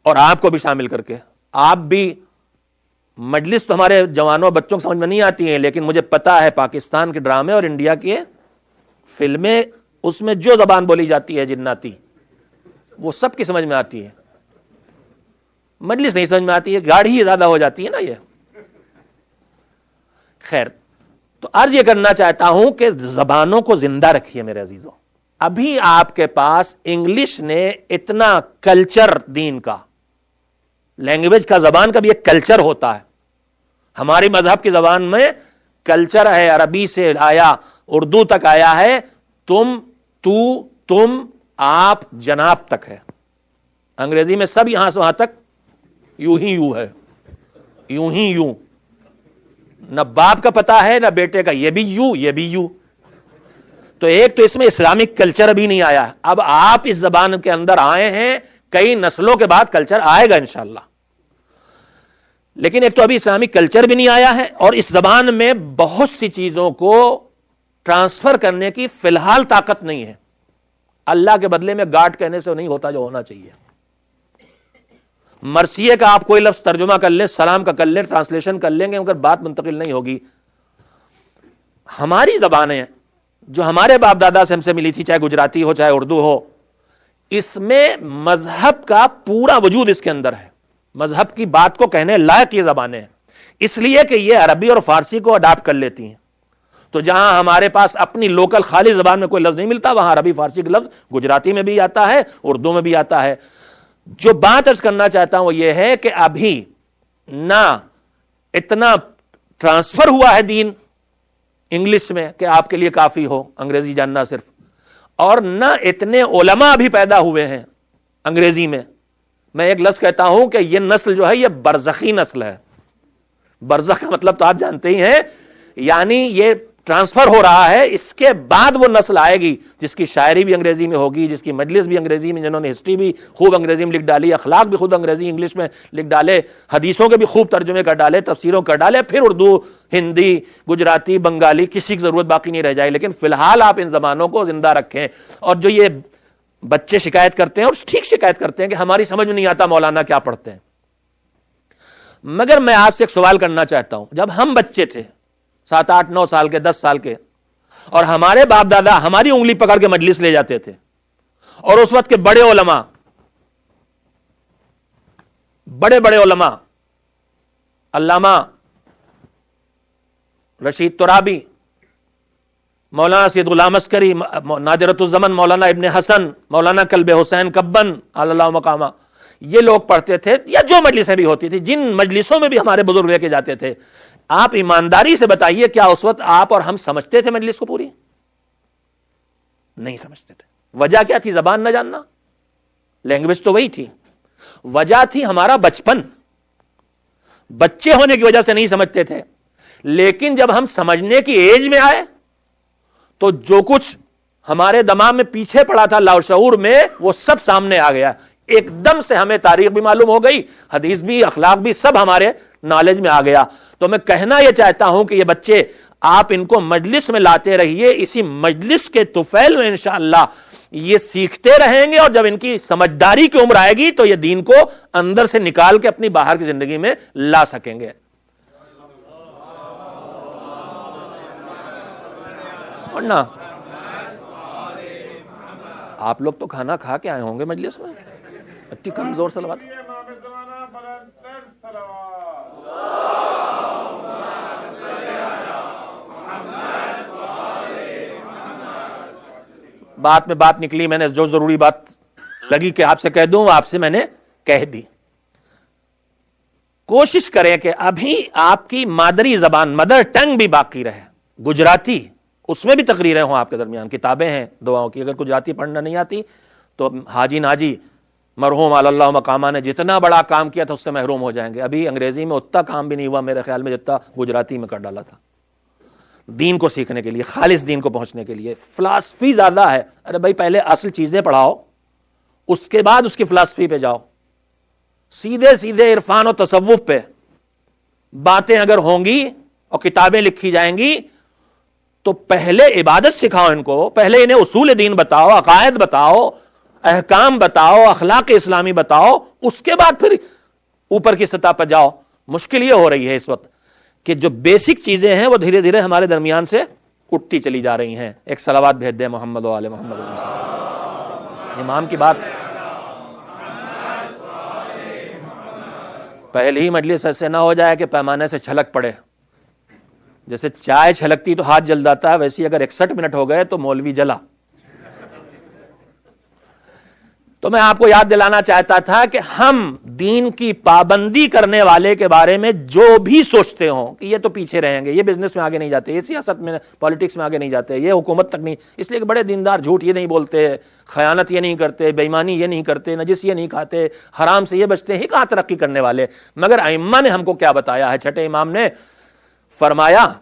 اور آپ کو بھی شامل کر کے. آپ بھی مجلس تو ہمارے جوانوں بچوں کو سمجھ میں نہیں آتی ہیں، لیکن مجھے پتا ہے پاکستان کے ڈرامے اور انڈیا کی فلمیں، اس میں جو زبان بولی جاتی ہے جناتی، وہ سب کی سمجھ میں آتی ہے. مجلس نہیں سمجھ میں آتی ہے، گاڑی ہی زیادہ ہو جاتی ہے نا یہ. خیر، تو عرض یہ کرنا چاہتا ہوں کہ زبانوں کو زندہ رکھیے میرے عزیزوں. ابھی آپ کے پاس انگلش نے اتنا کلچر، دین کا، لینگویج کا، زبان کا بھی ایک کلچر ہوتا ہے. ہماری مذہب کی زبان میں کلچر ہے، عربی سے آیا، اردو تک آیا ہے، تم، تو، تم، آپ، جناب تک ہے. انگریزی میں سب یہاں سے وہاں تک یوں ہی یوں ہے، یوں ہی یوں، نہ باپ کا پتا ہے نہ بیٹے کا، یہ بھی یوں، یہ بھی یوں. تو ایک تو اس میں اسلامک کلچر ابھی نہیں آیا. اب آپ اس زبان کے اندر آئے ہیں، کئی نسلوں کے بعد کلچر آئے گا انشاءاللہ. لیکن ایک تو ابھی اسلامک کلچر بھی نہیں آیا ہے، اور اس زبان میں بہت سی چیزوں کو ٹرانسفر کرنے کی فی الحال طاقت نہیں ہے. اللہ کے بدلے میں گاڈ کہنے سے نہیں ہوتا جو ہونا چاہیے. مرثیے کا آپ کوئی لفظ ترجمہ کر لیں، سلام کا کر لیں، ٹرانسلیشن کر لیں گے، مگر بات منتقل نہیں ہوگی. ہماری زبانیں جو ہمارے باپ دادا سے ہم سے ملی تھی، چاہے گجراتی ہو چاہے اردو ہو، اس میں مذہب کا پورا وجود اس کے اندر ہے. مذہب کی بات کو کہنے لائق یہ زبانیں ہیں، اس لیے کہ یہ عربی اور فارسی کو اڈاپٹ کر لیتی ہیں. تو جہاں ہمارے پاس اپنی لوکل خالی زبان میں کوئی لفظ نہیں ملتا، وہاں عربی فارسی کا لفظ گجراتی میں بھی آتا ہے، اردو میں بھی آتا ہے. جو بات عرض کرنا چاہتا ہوں وہ یہ ہے کہ ابھی نہ اتنا ٹرانسفر ہوا ہے دین انگلش میں کہ آپ کے لیے کافی ہو انگریزی جاننا صرف، اور نہ اتنے علماء بھی پیدا ہوئے ہیں انگریزی میں. میں ایک لفظ کہتا ہوں کہ یہ نسل جو ہے یہ برزخی نسل ہے. برزخ کا مطلب تو آپ جانتے ہی ہیں، یعنی یہ ٹرانسفر ہو رہا ہے. اس کے بعد وہ نسل آئے گی جس کی شاعری بھی انگریزی میں ہوگی، جس کی مجلس بھی انگریزی میں، جنہوں نے ہسٹری بھی خوب انگریزی میں لکھ ڈالی، اخلاق بھی خود انگریزی انگلش میں لکھ ڈالے، حدیثوں کے بھی خوب ترجمے کر ڈالے، تفسیروں کر ڈالے، پھر اردو، ہندی، گجراتی، بنگالی، کسی کی ضرورت باقی نہیں رہ جائے. لیکن فی الحال آپ ان زبانوں کو زندہ رکھیں. اور جو یہ بچے شکایت کرتے ہیں، اور ٹھیک شکایت کرتے ہیں کہ ہماری سمجھ میں نہیں آتا مولانا کیا پڑھتے ہیں، مگر میں آپ سے ایک سوال کرنا چاہتا ہوں. جب ہم بچے تھے 7 8 9 سال کے، 10 سال کے، اور ہمارے باپ دادا ہماری انگلی پکڑ کے مجلس لے جاتے تھے، اور اس وقت کے بڑے علماء، علامہ رشید ترابی، مولانا سید غلام عسکری، نادرۃ الزمن مولانا ابن حسن، مولانا کلب حسین کبن اللہ مقامہ، یہ لوگ پڑھتے تھے یا جو مجلسیں بھی ہوتی تھی، جن مجلسوں میں بھی ہمارے بزرگ لے کے جاتے تھے، آپ ایمانداری سے بتائیے کیا اس وقت آپ اور ہم سمجھتے تھے مجلس کو پوری؟ نہیں سمجھتے تھے۔ وجہ کیا تھی؟ زبان نہ جاننا، لینگویج تو وہی تھی۔ وجہ تھی ہمارا بچپن، بچے ہونے کی وجہ سے نہیں سمجھتے تھے، لیکن جب ہم سمجھنے کی ایج میں آئے تو جو کچھ ہمارے دماغ میں پیچھے پڑا تھا لاشعور میں، وہ سب سامنے آ گیا۔ ایک دم سے ہمیں تاریخ بھی معلوم ہو گئی، حدیث بھی، اخلاق بھی، سب ہمارے نالج میں آ گیا۔ تو میں کہنا یہ چاہتا ہوں کہ یہ بچے آپ ان کو مجلس میں لاتے رہیے، اسی مجلس کے طفیل میں انشاءاللہ یہ سیکھتے رہیں گے، اور جب ان کی سمجھداری کی عمر آئے گی تو یہ دین کو اندر سے نکال کے اپنی باہر کی زندگی میں لا سکیں گے۔ ورنہ آپ لوگ تو کھانا کھا کے آئے ہوں گے مجلس میں، اتنی کمزور صلوات۔ بات میں بات نکلی، میں نے جو ضروری بات لگی کہ آپ سے کہہ دوں آپ سے میں نے کہہ دی۔ کوشش کریں کہ ابھی آپ کی مادری زبان، مدر ٹنگ بھی باقی رہے، گجراتی، اس میں بھی تقریریں ہوں آپ کے درمیان، کتابیں ہیں دعاؤں کی۔ اگر گجراتی پڑھنا نہیں آتی تو حاجی ناجی مرحوم علی اللہ مقامہ نے جتنا بڑا کام کیا تھا اس سے محروم ہو جائیں گے۔ ابھی انگریزی میں اتنا کام بھی نہیں ہوا میرے خیال میں جتنا گجراتی میں کر ڈالا تھا، دین کو سیکھنے کے لیے، خالص دین کو پہنچنے کے لیے۔ فلسفی زیادہ ہے، ارے بھائی پہلے اصل چیزیں پڑھاؤ، اس کے بعد اس کی فلسفی پہ جاؤ۔ سیدھے سیدھے عرفان و تصوف پہ باتیں اگر ہوں گی اور کتابیں لکھی جائیں گی تو پہلے عبادت سکھاؤ ان کو، پہلے انہیں اصول دین بتاؤ، عقائد بتاؤ، احکام بتاؤ، اخلاق اسلامی بتاؤ، اس کے بعد پھر اوپر کی سطح پر جاؤ۔ مشکل یہ ہو رہی ہے اس وقت کہ جو بیسک چیزیں ہیں وہ دھیرے دھیرے ہمارے درمیان سے اٹھتی چلی جا رہی ہیں۔ ایک صلوات بھیج دیں محمد و آل محمد۔ امام کی بات پہلی ہی مجلس ایسے نہ ہو جائے کہ پیمانے سے چھلک پڑے، جیسے چائے چھلکتی تو ہاتھ جل جاتا ہے، ویسے اگر 61 منٹ ہو گئے تو مولوی جلا۔ تو میں آپ کو یاد دلانا چاہتا تھا کہ ہم دین کی پابندی کرنے والے کے بارے میں جو بھی سوچتے ہوں کہ یہ تو پیچھے رہیں گے، یہ بزنس میں آگے نہیں جاتے، یہ سیاست میں، پالیٹکس میں آگے نہیں جاتے، یہ حکومت تک نہیں، اس لیے کہ بڑے دیندار جھوٹ یہ نہیں بولتے، خیانت یہ نہیں کرتے، بے ایمانی یہ نہیں کرتے، نجس یہ نہیں کھاتے، حرام سے یہ بچتے ہیں، کہاں ترقی کرنے والے۔ مگر ائمہ نے ہم کو کیا بتایا ہے؟ چھٹے امام نے فرمایا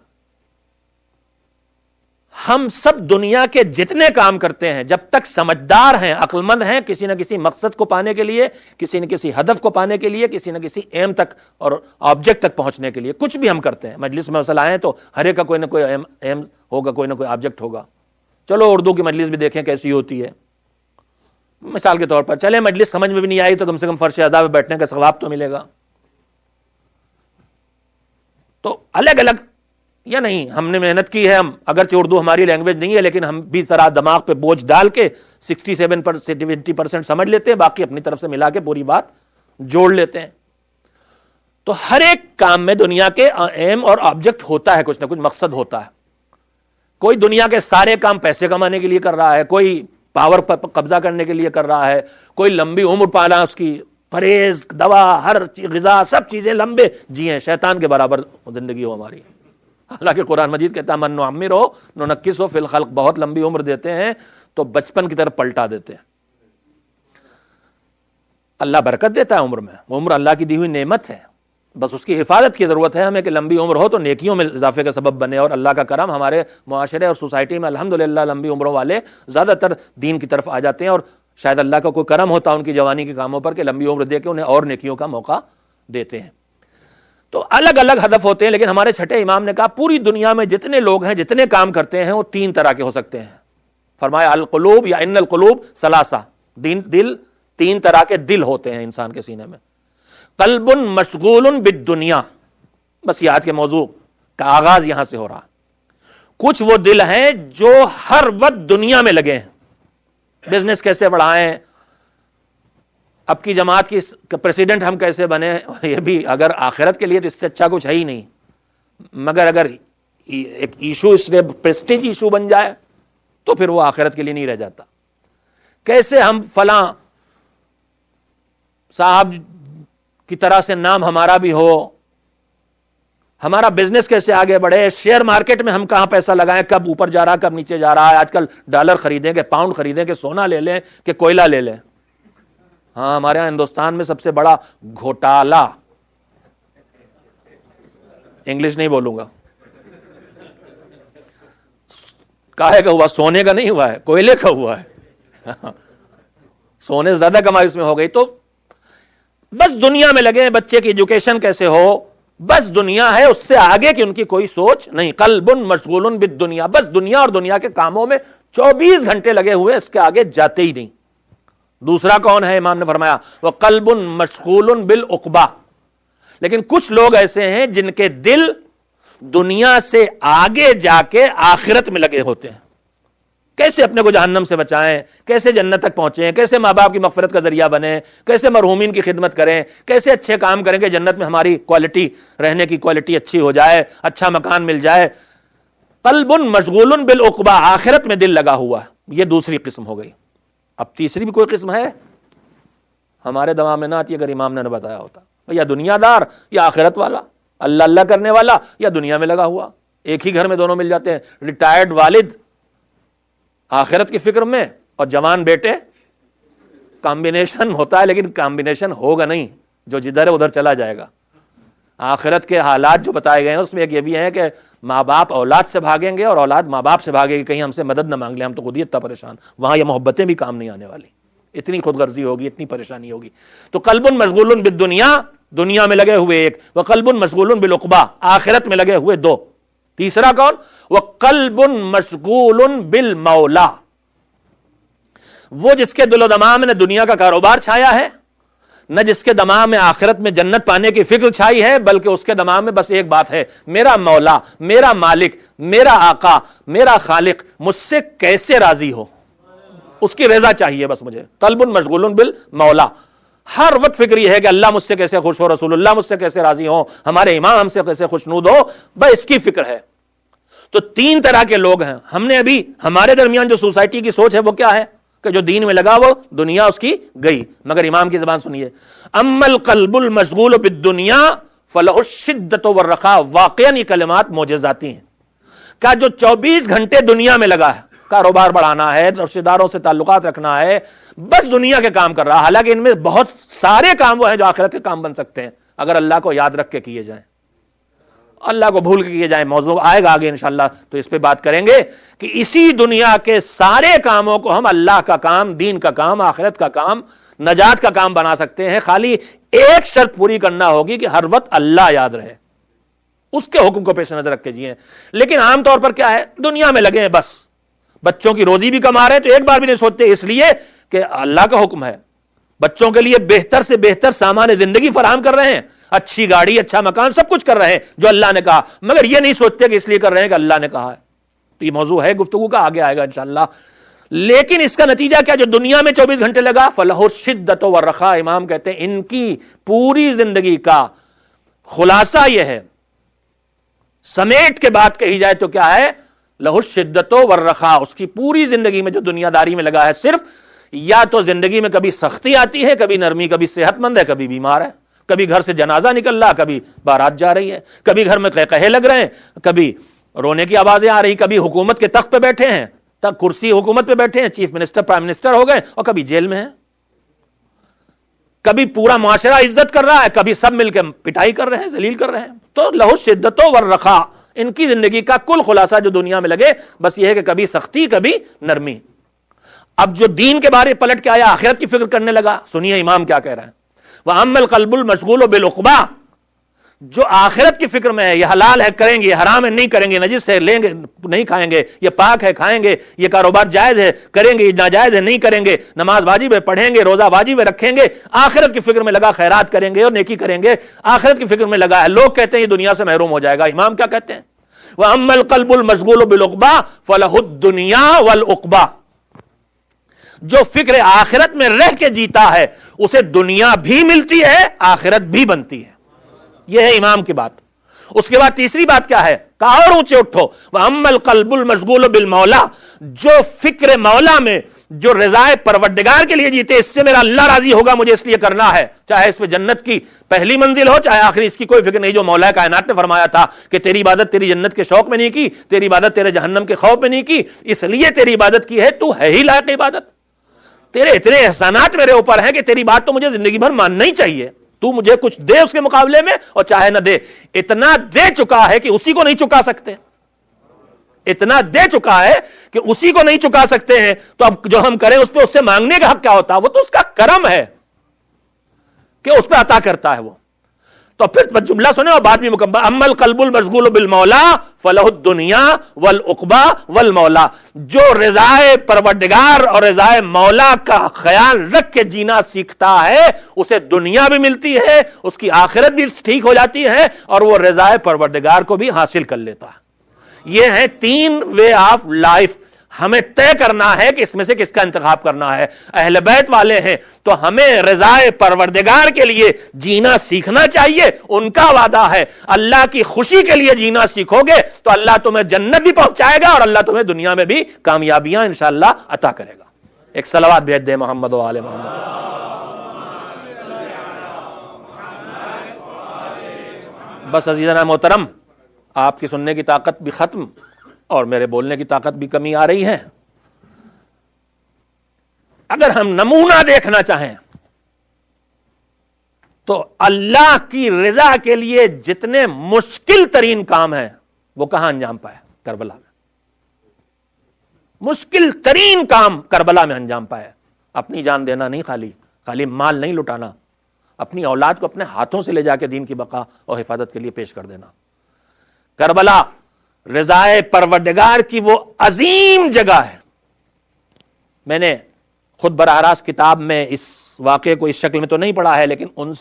ہم سب دنیا کے جتنے کام کرتے ہیں جب تک سمجھدار ہیں، عقل مند ہیں، کسی نہ کسی مقصد کو پانے کے لیے، کسی نہ کسی ہدف کو پانے کے لیے، کسی نہ کسی ایم تک اور آبجیکٹ تک پہنچنے کے لیے کچھ بھی ہم کرتے ہیں۔ مجلس میں مسئلہ آئے تو ہر ایک کا کوئی نہ کوئی ایم ہوگا، کوئی نہ کوئی آبجیکٹ ہوگا۔ چلو اردو کی مجلس بھی دیکھیں کیسی ہوتی ہے، مثال کے طور پر چلے مجلس سمجھ میں بھی نہیں آئی تو کم سے کم فرش ادا پہ بیٹھنے کا ثواب تو ملے گا۔ تو الگ الگ یا نہیں، ہم نے محنت کی ہے، ہم اگرچہ اردو ہماری لینگویج نہیں ہے لیکن ہم بھی طرح دماغ پہ بوجھ ڈال کے 67% سمجھ لیتے ہیں، باقی اپنی طرف سے ملا کے پوری بات جوڑ لیتے ہیں۔ تو ہر ایک کام میں دنیا کے ایم اور آبجیکٹ ہوتا ہے، کچھ نہ کچھ مقصد ہوتا ہے۔ کوئی دنیا کے سارے کام پیسے کمانے کے لیے کر رہا ہے، کوئی پاور پر قبضہ کرنے کے لیے کر رہا ہے، کوئی لمبی عمر پانا، اس کی پرہیز، دوا، ہر غذا، سب چیزیں لمبے جی ہیں، شیطان کے برابر زندگی ہو ہماری۔ حالانکہ قرآن مجید کہتا ہے من نعمر ہو ننکس ہو فی الخلق، بہت لمبی عمر دیتے ہیں تو بچپن کی طرف پلٹا دیتے ہیں۔ اللہ برکت دیتا ہے عمر میں، عمر اللہ کی دی ہوئی نعمت ہے، بس اس کی حفاظت کی ضرورت ہے ہمیں کہ لمبی عمر ہو تو نیکیوں میں اضافے کا سبب بنے۔ اور اللہ کا کرم ہمارے معاشرے اور سوسائٹی میں الحمدللہ لمبی عمروں والے زیادہ تر دین کی طرف آ جاتے ہیں، اور شاید اللہ کا کوئی کرم ہوتا ان کی جوانی کے کاموں پر کہ لمبی عمر دے کے انہیں اور نیکیوں کا موقع دیتے ہیں۔ تو الگ الگ ہدف ہوتے ہیں، لیکن ہمارے چھٹے امام نے کہا پوری دنیا میں جتنے لوگ ہیں، جتنے کام کرتے ہیں، وہ 3 طرح کے ہو سکتے ہیں۔ فرمایا القلوب یا ان القلوب ثلاثہ، دل 3 طرح کے دل ہوتے ہیں انسان کے سینے میں۔ قلب مشغول بالدنیا، بس یہ آج کے موضوع کا آغاز یہاں سے ہو رہا۔ کچھ وہ دل ہیں جو ہر وقت دنیا میں لگے ہیں، بزنس کیسے بڑھائیں، اب کی جماعت کی پریزیڈنٹ ہم کیسے بنے، یہ بھی اگر آخرت کے لیے تو اس سے اچھا کچھ ہے ہی نہیں، مگر اگر ایک ایشو اس لیے پریسٹیج ایشو بن جائے تو پھر وہ آخرت کے لیے نہیں رہ جاتا۔ کیسے ہم فلاں صاحب کی طرح سے نام ہمارا بھی ہو, ہمارا بزنس کیسے آگے بڑھے, شیئر مارکیٹ میں ہم کہاں پیسہ لگائیں, کب اوپر جا رہا کب نیچے جا رہا ہے, آج کل ڈالر خریدیں کہ پاؤنڈ خریدیں کہ سونا لے لیں کہ کوئلہ لے لیں. ہاں ہمارے یہاں ہندوستان میں سب سے بڑا گھوٹالہ, انگلش نہیں بولوں گا, کاہے کا ہوا, سونے کا نہیں ہوا ہے, کوئلے کا ہوا ہے. سونے سے زیادہ کمائی اس میں ہو گئی. تو بس دنیا میں لگے, بچے کی ایجوکیشن کیسے ہو, بس دنیا ہے, اس سے آگے کی ان کی کوئی سوچ نہیں. قلب مشغول بالدنیا, بس دنیا اور دنیا کے کاموں میں 24 گھنٹے لگے ہوئے, اس کے آگے جاتے ہی نہیں. دوسرا کون ہے؟ امام نے فرمایا وہ قلب مشغول بالعقبہ. لیکن کچھ لوگ ایسے ہیں جن کے دل دنیا سے آگے جا کے آخرت میں لگے ہوتے ہیں. کیسے اپنے کو جہنم سے بچائیں, کیسے جنت تک پہنچیں, کیسے ماں باپ کی مغفرت کا ذریعہ بنیں, کیسے مرحومین کی خدمت کریں, کیسے اچھے کام کریں کہ جنت میں ہماری کوالٹی, رہنے کی کوالٹی اچھی ہو جائے, اچھا مکان مل جائے. قلب مشغول بالعقبہ, آخرت میں دل لگا ہوا. یہ دوسری قسم ہو گئی. اب تیسری بھی کوئی قسم ہے ہمارے دماغ میں نہ آتی اگر امام نے نہ بتایا ہوتا. یا دنیا دار یا آخرت والا, اللہ اللہ کرنے والا یا دنیا میں لگا ہوا. ایک ہی گھر میں دونوں مل جاتے ہیں. ریٹائرڈ والد آخرت کی فکر میں اور جوان بیٹے, کمبینیشن ہوتا ہے لیکن کمبینیشن ہوگا نہیں, جو جدھر ہے ادھر چلا جائے گا. آخرت کے حالات جو بتائے گئے ہیں اس میں ایک یہ بھی ہے کہ ماں باپ اولاد سے بھاگیں گے اور اولاد ماں باپ سے بھاگے گی, کہیں ہم سے مدد نہ مانگ لیں, ہم تو خود ہی اتنا پریشان. وہاں یہ محبتیں بھی کام نہیں آنے والی, اتنی خود غرضی ہوگی, اتنی پریشانی ہوگی. تو قلب مشغول بالدنیا, دنیا میں لگے ہوئے ایک, وہ قلب مشغول بالعقبہ, آخرت میں لگے ہوئے دو. تیسرا کون؟ وہ قلب مشغول بالمولا, وہ جس کے دل و دماغ میں نہ دنیا کا کاروبار چھایا ہے, نہ جس کے دماغ میں آخرت میں جنت پانے کی فکر چھائی ہے, بلکہ اس کے دماغ میں بس ایک بات ہے, میرا مولا, میرا مالک, میرا آقا, میرا خالق مجھ سے کیسے راضی ہو, اس کی رضا چاہیے بس مجھے. قلب مشغول بالمولا, ہر وقت فکر یہ ہے کہ اللہ مجھ سے کیسے خوش ہو, رسول اللہ مجھ سے کیسے راضی ہو, ہمارے امام ہم سے کیسے خوشنود ہو, بس اس کی فکر ہے. تو تین طرح کے لوگ ہیں. ہم نے ابھی ہمارے درمیان جو سوسائٹی کی سوچ ہے وہ کیا ہے کہ جو دین میں لگا وہ دنیا اس کی گئی. مگر امام کی زبان سنیے, اما القلب المشغول بالدنیا فلہ الشدۃ والرخاء. واقعاً یہ کلمات معجزاتی ہیں. کہ جو 24 گھنٹے دنیا میں لگا ہے, کاروبار بڑھانا ہے, رشتہ داروں سے تعلقات رکھنا ہے, بس دنیا کے کام کر رہا, حالانکہ ان میں بہت سارے کام وہ ہیں جو آخرت کے کام بن سکتے ہیں اگر اللہ کو یاد رکھ کے کیے جائیں, اللہ کو بھول کے کیے جائیں. موضوع آئے گا آگے انشاءاللہ تو اس پہ بات کریں گے کہ اسی دنیا کے سارے کاموں کو ہم اللہ کا کام, دین کا کام, آخرت کا کام, نجات کا کام بنا سکتے ہیں. خالی ایک شرط پوری کرنا ہوگی کہ ہر وقت اللہ یاد رہے, اس کے حکم کو پیش نظر رکھ کے جیئیں. لیکن عام طور پر کیا ہے, دنیا میں لگے ہیں, بس بچوں کی روزی بھی کما رہے ہیں تو ایک بار بھی نہیں سوچتے, اس لیے کہ اللہ کا حکم ہے. بچوں کے لیے بہتر سے بہتر سامان زندگی فراہم کر رہے ہیں, اچھی گاڑی, اچھا مکان, سب کچھ کر رہے ہیں جو اللہ نے کہا, مگر یہ نہیں سوچتے کہ اس لیے کر رہے ہیں کہ اللہ نے کہا ہے. تو یہ موضوع ہے گفتگو کا, آگے آئے گا انشاءاللہ. لیکن اس کا نتیجہ کیا, جو دنیا میں 24 گھنٹے لگا فلہ الشدۃ والرخاء, امام کہتے ہیں ان کی پوری زندگی کا خلاصہ یہ ہے, سمیٹ کے بات کہی جائے تو کیا ہے, لہ الشدۃ والرخاء. اس کی پوری زندگی میں جو دنیا داری میں لگا ہے, صرف یا تو زندگی میں کبھی سختی آتی ہے, کبھی نرمی, کبھی صحت مند ہے, کبھی بیمار ہے, کبھی گھر سے جنازہ نکل رہا, کبھی بارات جا رہی ہے, کبھی گھر میں قہقہے لگ رہے ہیں, کبھی رونے کی آوازیں آ رہی, کبھی حکومت کے تخت پہ بیٹھے ہیں, کرسی حکومت پہ بیٹھے ہیں, چیف منسٹر, پرائم منسٹر ہو گئے, اور کبھی جیل میں ہیں. کبھی پورا معاشرہ عزت کر رہا ہے, کبھی سب مل کے پٹائی کر رہے ہیں, ذلیل کر رہے ہیں. تو لہ الشدۃ والرخاء, ان کی زندگی کا کل خلاصہ جو دنیا میں لگے بس یہ ہے کہ کبھی سختی, کبھی نرمی. اب جو دین کے بارے پلٹ کے آیا, آخرت کی فکر کرنے لگا, سنیے امام کیا کہہ رہے ہیں. وَأَمَّا الْقَلْبُ الْمَشْغُولُ بِالْعُقْبَى, جو آخرت کی فکر میں ہے, یہ حلال ہے کریں گے, یہ حرام ہے نہیں کریں گے, نجس ہے لیں گے نہیں کھائیں گے, یہ پاک ہے کھائیں گے, یہ کاروبار جائز ہے کریں گے, یہ ناجائز ہے نہیں کریں گے, نماز واجب ہے پڑھیں گے, روزہ واجب ہے رکھیں گے, آخرت کی فکر میں لگا, خیرات کریں گے اور نیکی کریں گے, آخرت کی فکر میں لگا ہے. لوگ کہتے ہیں یہ دنیا سے محروم ہو جائے گا. امام کیا کہتے ہیں, وَأَمَّا الْقَلْبُ الْمَشْغُولُ بِالْعُقْبَى فَلَهُ الدُّنْيَا وَالْعُقْبَى, جو فکر آخرت میں رہ کے جیتا ہے اسے دنیا بھی ملتی ہے, آخرت بھی بنتی ہے. یہ ہے امام کی بات. اس کے بعد تیسری بات کیا ہے, کہا اور اونچے اٹھو, وَأَمَّا الْقَلْبُ الْمَشْغُولُ بِالْمَوْلَى, جو فکر مولا میں جو رضائے پروردگار کے لیے جیتے، اس سے میرا اللہ راضی ہوگا، مجھے اس لیے کرنا ہے، چاہے اس پہ جنت کی پہلی منزل ہو چاہے آخری، اس کی کوئی فکر نہیں۔ جو مولا کائنات نے فرمایا تھا کہ تیری عبادت تیری جنت کے شوق میں نہیں کی، تیری عبادت تیرے جہنم کے خوف میں نہیں کی، اس لیے تیری عبادت کی ہے، تو ہے ہی لائق عبادت۔ تیرے اتنے احسانات میرے اوپر ہیں کہ تیری بات تو مجھے زندگی بھر ماننا ہی چاہیے، تو مجھے کچھ دے اس کے مقابلے میں، اور چاہے نہ دے، اتنا دے چکا ہے کہ اسی کو نہیں چکا سکتے، اتنا دے چکا ہے کہ اسی کو نہیں چکا سکتے ہیں، تو اب جو ہم کریں اس پہ اس سے مانگنے کا حق کیا ہوتا ہے؟ وہ تو اس کا کرم ہے کہ اس پہ عطا کرتا ہے وہ۔ تو پھر جملہ سنیں اور بات بھی مکمل، اما القلب المشغول بالمولا فلہ الدنیا والعقبی والمولا، جو رضائے پروردگار اور رضائے مولا کا خیال رکھ کے جینا سیکھتا ہے، اسے دنیا بھی ملتی ہے، اس کی آخرت بھی ٹھیک ہو جاتی ہے، اور وہ رضائے پروردگار کو بھی حاصل کر لیتا ہے۔ یہ ہیں 3 وے آف لائف، ہمیں طے کرنا ہے کہ اس میں سے کس کا انتخاب کرنا ہے۔ اہل بیت والے ہیں تو ہمیں رضائے پروردگار کے لیے جینا سیکھنا چاہیے، ان کا وعدہ ہے اللہ کی خوشی کے لیے جینا سیکھو گے تو اللہ تمہیں جنت بھی پہنچائے گا اور اللہ تمہیں دنیا میں بھی کامیابیاں انشاءاللہ عطا کرے گا۔ ایک صلوات بھیج دے محمد و آل محمد۔ بس عزیزانا محترم، آپ کی سننے کی طاقت بھی ختم اور میرے بولنے کی طاقت بھی کمی آ رہی ہے۔ اگر ہم نمونہ دیکھنا چاہیں تو اللہ کی رضا کے لیے جتنے مشکل ترین کام ہیں وہ کہاں انجام پائے؟ کربلا میں۔ مشکل ترین کام کربلا میں انجام پائے۔ اپنی جان دینا نہیں، خالی مال نہیں لٹانا، اپنی اولاد کو اپنے ہاتھوں سے لے جا کے دین کی بقا اور حفاظت کے لیے پیش کر دینا۔ کربلا رضائے پروردگار کی وہ عظیم جگہ ہے۔ میں نے خود براہ راست کتاب میں اس واقعے کو اس شکل میں تو نہیں پڑھا ہے، لیکن ان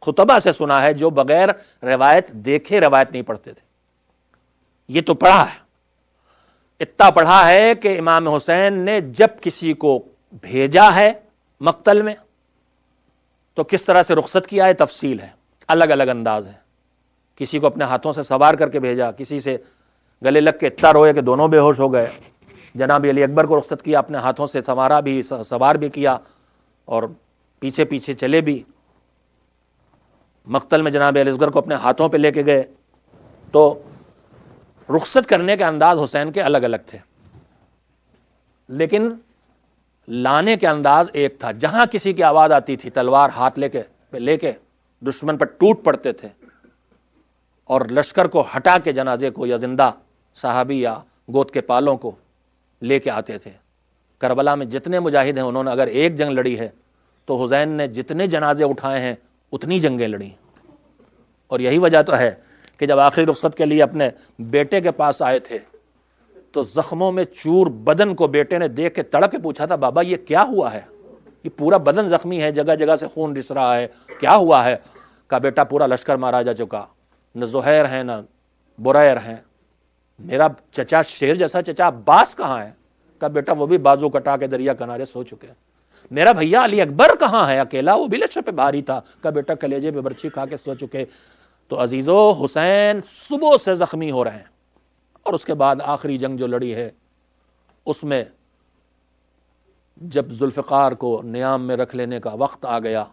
خطبہ سے سنا ہے جو بغیر روایت دیکھے روایت نہیں پڑھتے تھے۔ یہ تو پڑھا ہے، اتنا پڑھا ہے کہ امام حسین نے جب کسی کو بھیجا ہے مقتل میں تو کس طرح سے رخصت کیا ہے تفصیل ہے، الگ الگ انداز ہے۔ کسی کو اپنے ہاتھوں سے سوار کر کے بھیجا، کسی سے گلے لگ کے اتنا روئے کہ دونوں بے ہوش ہو گئے۔ جناب علی اکبر کو رخصت کیا، اپنے ہاتھوں سے سوارا بھی، سوار بھی کیا اور پیچھے پیچھے چلے بھی۔ مقتل میں جناب علی اصغر کو اپنے ہاتھوں پہ لے کے گئے۔ تو رخصت کرنے کے انداز حسین کے الگ الگ تھے، لیکن لانے کے انداز ایک تھا۔ جہاں کسی کی آواز آتی تھی تلوار ہاتھ لے کے دشمن پر ٹوٹ پڑتے تھے اور لشکر کو ہٹا کے جنازے کو یا زندہ صحابی یا گود کے پالوں کو لے کے آتے تھے۔ کربلا میں جتنے مجاہد ہیں انہوں نے اگر ایک جنگ لڑی ہے تو حسین نے جتنے جنازے اٹھائے ہیں اتنی جنگیں لڑی۔ اور یہی وجہ تو ہے کہ جب آخری رخصت کے لیے اپنے بیٹے کے پاس آئے تھے تو زخموں میں چور بدن کو بیٹے نے دیکھ کے تڑپ کے پوچھا تھا، بابا یہ کیا ہوا ہے؟ یہ پورا بدن زخمی ہے، جگہ جگہ سے خون رس رہا ہے، کیا ہوا ہے؟ کہا بیٹا پورا لشکر مارا جا چکا، نہ زہیر ہیں نہ بریر ہیں، میرا چچا شیر جیسا چچا عباس کہاں ہے؟ کہا بیٹا وہ بھی بازو کٹا کے دریا کنارے سو چکے ہیں۔ میرا بھیا علی اکبر کہاں ہے اکیلا؟ وہ بھی لشکر پہ بھاری تھا۔ کہا بیٹا کلیجے پہ برچھی کھا کے سو چکے۔ تو عزیزو حسین صبح سے زخمی ہو رہے ہیں، اور اس کے بعد آخری جنگ جو لڑی ہے اس میں جب ذوالفقار کو نیام میں رکھ لینے کا وقت آ گیا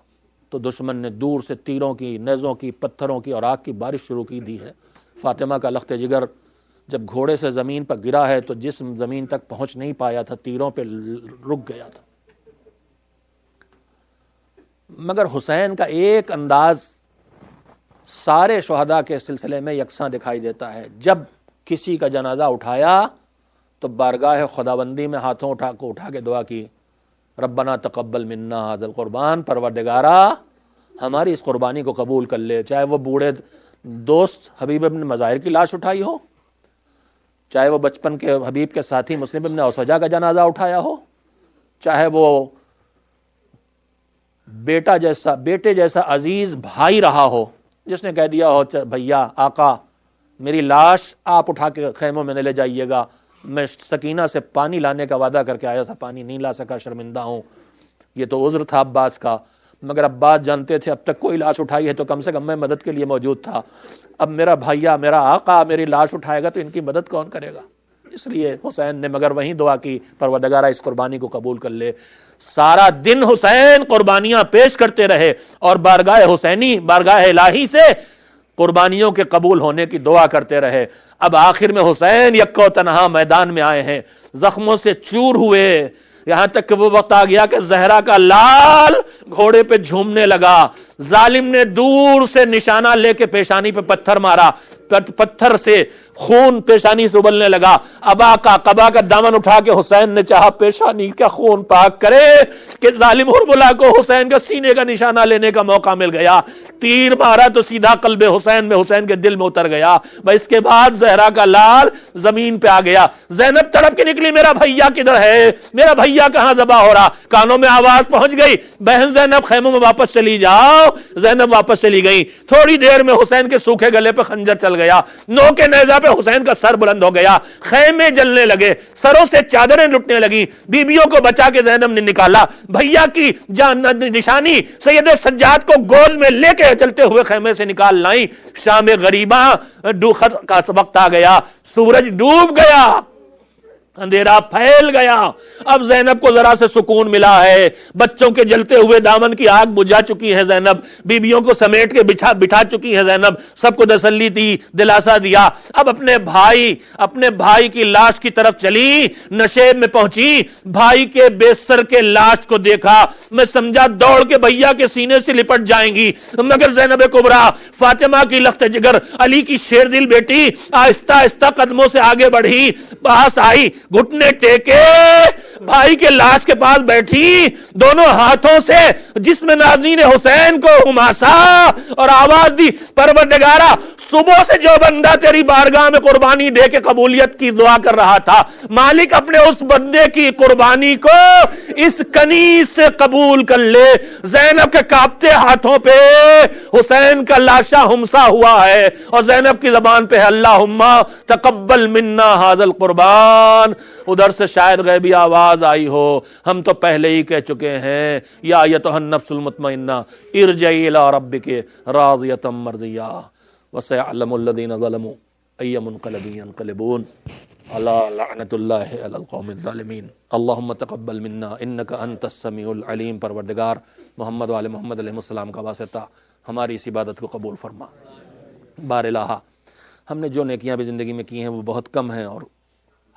تو دشمن نے دور سے تیروں کی، نیزوں کی، پتھروں کی اور آگ کی بارش شروع کی دی ہے۔ فاطمہ کا لخت جگر جب گھوڑے سے زمین پر گرا ہے تو جسم زمین تک پہنچ نہیں پایا تھا، تیروں پہ رک گیا تھا۔ مگر حسین کا ایک انداز سارے شہداء کے سلسلے میں یکساں دکھائی دیتا ہے۔ جب کسی کا جنازہ اٹھایا تو بارگاہ خداوندی میں ہاتھوں اٹھا کے دعا کی، ربنا تقبل منا ھذا القربان، پروردگارا ہماری اس قربانی کو قبول کر لے۔ چاہے وہ بوڑھے دوست حبیب ابن مظاہر کی لاش اٹھائی ہو، چاہے وہ بچپن کے حبیب کے ساتھی مسلم ابن اوسجا کا جنازہ اٹھایا ہو، چاہے وہ بیٹے جیسا عزیز بھائی رہا ہو جس نے کہہ دیا ہو بھیا آقا میری لاش آپ اٹھا کے خیموں میں نہ لے جائیے گا، میں سکینہ سے پانی لانے کا وعدہ کر کے آیا تھا، پانی نہیں لا سکا، شرمندہ ہوں۔ یہ تو عذر تھا عباس کا، مگر عباس جانتے تھے اب تک کوئی لاش اٹھائی ہے تو کم سے کم میں مدد کے لیے موجود تھا، اب میرا بھائیا میرا آقا میری لاش اٹھائے گا تو ان کی مدد کون کرے گا؟ اس لیے حسین نے مگر وہیں دعا کی پروردگارہ اس قربانی کو قبول کر لے. سارا دن حسین قربانیاں پیش کرتے رہے اور بارگاہ حسینی، بارگاہ الہی سے قربانیوں کے قبول ہونے کی دعا کرتے رہے. اب آخر میں حسین یکا و تنہا میدان میں آئے ہیں، زخموں سے چور ہوئے، یہاں تک کہ وہ وقت آ گیا کہ زہرا کا لال گھوڑے پہ جھومنے لگا. ظالم نے دور سے نشانہ لے کے پیشانی پہ پتھر مارا، پتھر سے خون پیشانی سے ابلنے لگا. قبا کا دامن اٹھا کے حسین نے چاہا پیشانی کا خون پاک کرے کہ ظالم ہرملا کو حسین کا سینے کا نشانہ لینے کا موقع مل گیا. تیر مارا تو سیدھا قلب حسین میں، حسین کے دل میں اتر گیا. اس کے بعد زہرا کا لال زمین پہ آ گیا. زینب تڑپ کے نکلی، میرا بھیا کدھر ہے، میرا بھیا کہاں ذبح ہو رہا. کانوں میں آواز پہنچ گئی، بہن زینب خیموں میں واپس چلی جاؤ. زینب واپس چلی گئی. تھوڑی دیر میں حسین کے سوکھے گلے پہ خنجر چل گیا، نو کے نیزہ پہ حسین کا سر بلند ہو گیا. خیمے جلنے لگے، سروں سے چادریں لٹنے لگیں. بیبیوں کو بچا کے زینب نے نکالا. بھیا کی جان نشانی سید سجاد کو گود میں لے کے چلتے ہوئے خیمے سے نکال لائیں. شام غریباں کا وقت آ گیا، سورج ڈوب گیا، اندھیرا پھیل گیا. اب زینب کو ذرا سے سکون ملا ہے. بچوں کے جلتے ہوئے دامن کی آگ بجھا چکی ہے زینب، بیبیوں کو سمیٹ کے بٹھا چکی ہے زینب. سب کو تسلی دی، دلاسا دیا. اب اپنے بھائی کی لاش کی طرف چلی، نشیب میں پہنچی، بھائی کے بے سر کے لاش کو دیکھا. میں سمجھا دوڑ کے بھیا کے سینے سے لپٹ جائیں گی، مگر زینب کبریٰ، فاطمہ کی لخت جگر، علی کی شیر دل بیٹی آہستہ آہستہ قدموں سے آگے بڑھی، پاس آئی، گھٹنے ٹیکے، بھائی کے لاش کے پاس بیٹھی، دونوں ہاتھوں سے جسم نازنین حسین کو ہماسا اور آواز دی، پروردگارہ صبح سے جو بندہ تیری بارگاہ میں قربانی دے کے قبولیت کی دعا کر رہا تھا، مالک اپنے اس بندے کی قربانی کو اس کنیز سے قبول کر لے. زینب کے کانپتے ہاتھوں پہ حسین کا لاشا ہمسا ہوا ہے اور زینب کی زبان پہ ہے اللہم تقبل منا ھذا القربان. ادھر سے شاید غیبی آواز آئی ہو، ہم تو پہلے ہی کہہ چکے ہیں، یا ایتھا النفس المطمئنہ ارجعی الی ربک راضیۃ مرضیہ وسيعلم الذين ظلموا أي منقلب ينقلبون الا لعنت اللہ علی القوم الظالمین. اللہم تقبل منا انک انت السمیع العلیم. پروردگار محمد وآل محمد علیہ السلام کا واسطہ ہماری اس عبادت کو قبول فرما. بار الہ، ہم نے جو نیکیاں بھی زندگی میں کی ہیں وہ بہت کم ہیں اور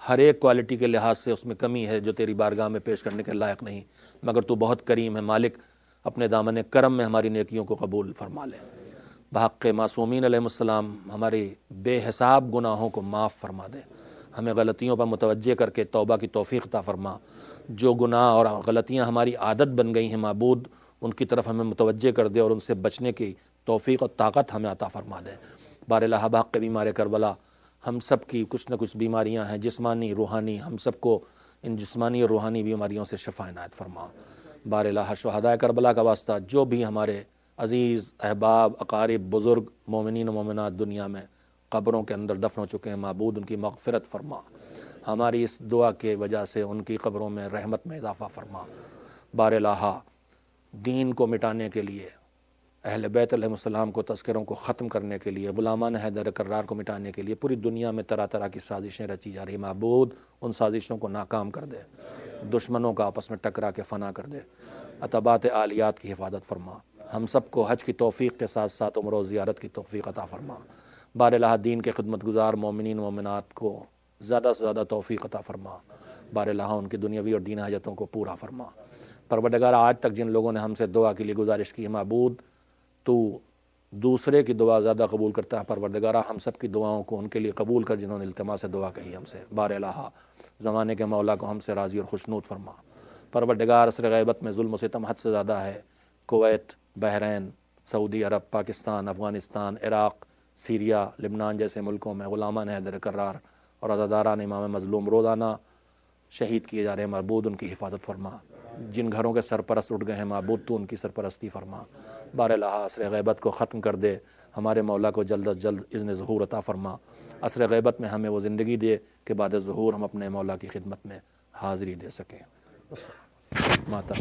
ہر ایک کوالٹی کے لحاظ سے اس میں کمی ہے جو تیری بارگاہ میں پیش کرنے کے لائق نہیں، مگر تو بہت کریم ہے. مالک اپنے دامن کرم میں ہماری نیکیوں کو قبول فرما لے. بحق معصومین علیہ السلام ہماری بے حساب گناہوں کو معاف فرما دے. ہمیں غلطیوں پر متوجہ کر کے توبہ کی توفیق عطا فرما. جو گناہ اور غلطیاں ہماری عادت بن گئی ہیں معبود، ان کی طرف ہمیں متوجہ کر دے اور ان سے بچنے کی توفیق اور طاقت ہمیں عطا فرما دے. بار الہ، بحق بیمار کربلا، ہم سب کی کچھ نہ کچھ بیماریاں ہیں، جسمانی روحانی، ہم سب کو ان جسمانی اور روحانی بیماریوں سے شفا عنایت فرما. بار الہ، شہداء کربلا کا واسطہ جو بھی ہمارے عزیز احباب اقارب بزرگ مومنین و مومنات دنیا میں قبروں کے اندر دفن ہو چکے ہیں، معبود ان کی مغفرت فرما. ہماری اس دعا کے وجہ سے ان کی قبروں میں رحمت میں اضافہ فرما. بار الہ، دین کو مٹانے کے لیے، اہل بیت علیہ السلام کو تذکروں کو ختم کرنے کے لیے، غلامان حیدر کرار کو مٹانے کے لیے پوری دنیا میں طرح طرح کی سازشیں رچی جا رہی. معبود ان سازشوں کو ناکام کر دے، دشمنوں کا آپس میں ٹکرا کے فنا کر دے. عتبات عالیات کی حفاظت فرما. ہم سب کو حج کی توفیق کے ساتھ ساتھ عمرہ و زیارت کی توفیق عطا فرما. بار الہ، دین کے خدمت گزار مومنین و مومنات کو زیادہ سے زیادہ توفیق عطا فرما. بار الہ، ان کی دنیاوی اور دین حاجتوں کو پورا فرما. پروردگار، آج تک جن لوگوں نے ہم سے دعا کے لیے گزارش کی ہے، معبود تو دوسرے کی دعا زیادہ قبول کرتا ہے. پروردگارہ، ہم سب کی دعاؤں کو ان کے لیے قبول کر جنہوں نے التماس سے دعا کہی ہم سے. بار الہ، زمانے کے مولا کو ہم سے راضی اور خوشنود فرما. پروردگار، عصر غیبت میں ظلم و ستم حد سے زیادہ ہے. کویت، بحرین، سعودی عرب، پاکستان، افغانستان، عراق، سیریا، لبنان جیسے ملکوں میں غلامان حیدر کرار اور عزاداران امام مظلوم روزانہ شہید کیے جا رہے ہیں. معبود ان کی حفاظت فرما. جن گھروں کے سرپرست اٹھ گئے ہیں، معبود تو ان کی سرپرستی فرما. بار الہ، عصر غیبت کو ختم کر دے. ہمارے مولا کو جلد از جلد اذن ظہور عطا فرما. عصر غیبت میں ہمیں وہ زندگی دے کہ بعد ظہور ہم اپنے مولا کی خدمت میں حاضری دے سکیں. ماتا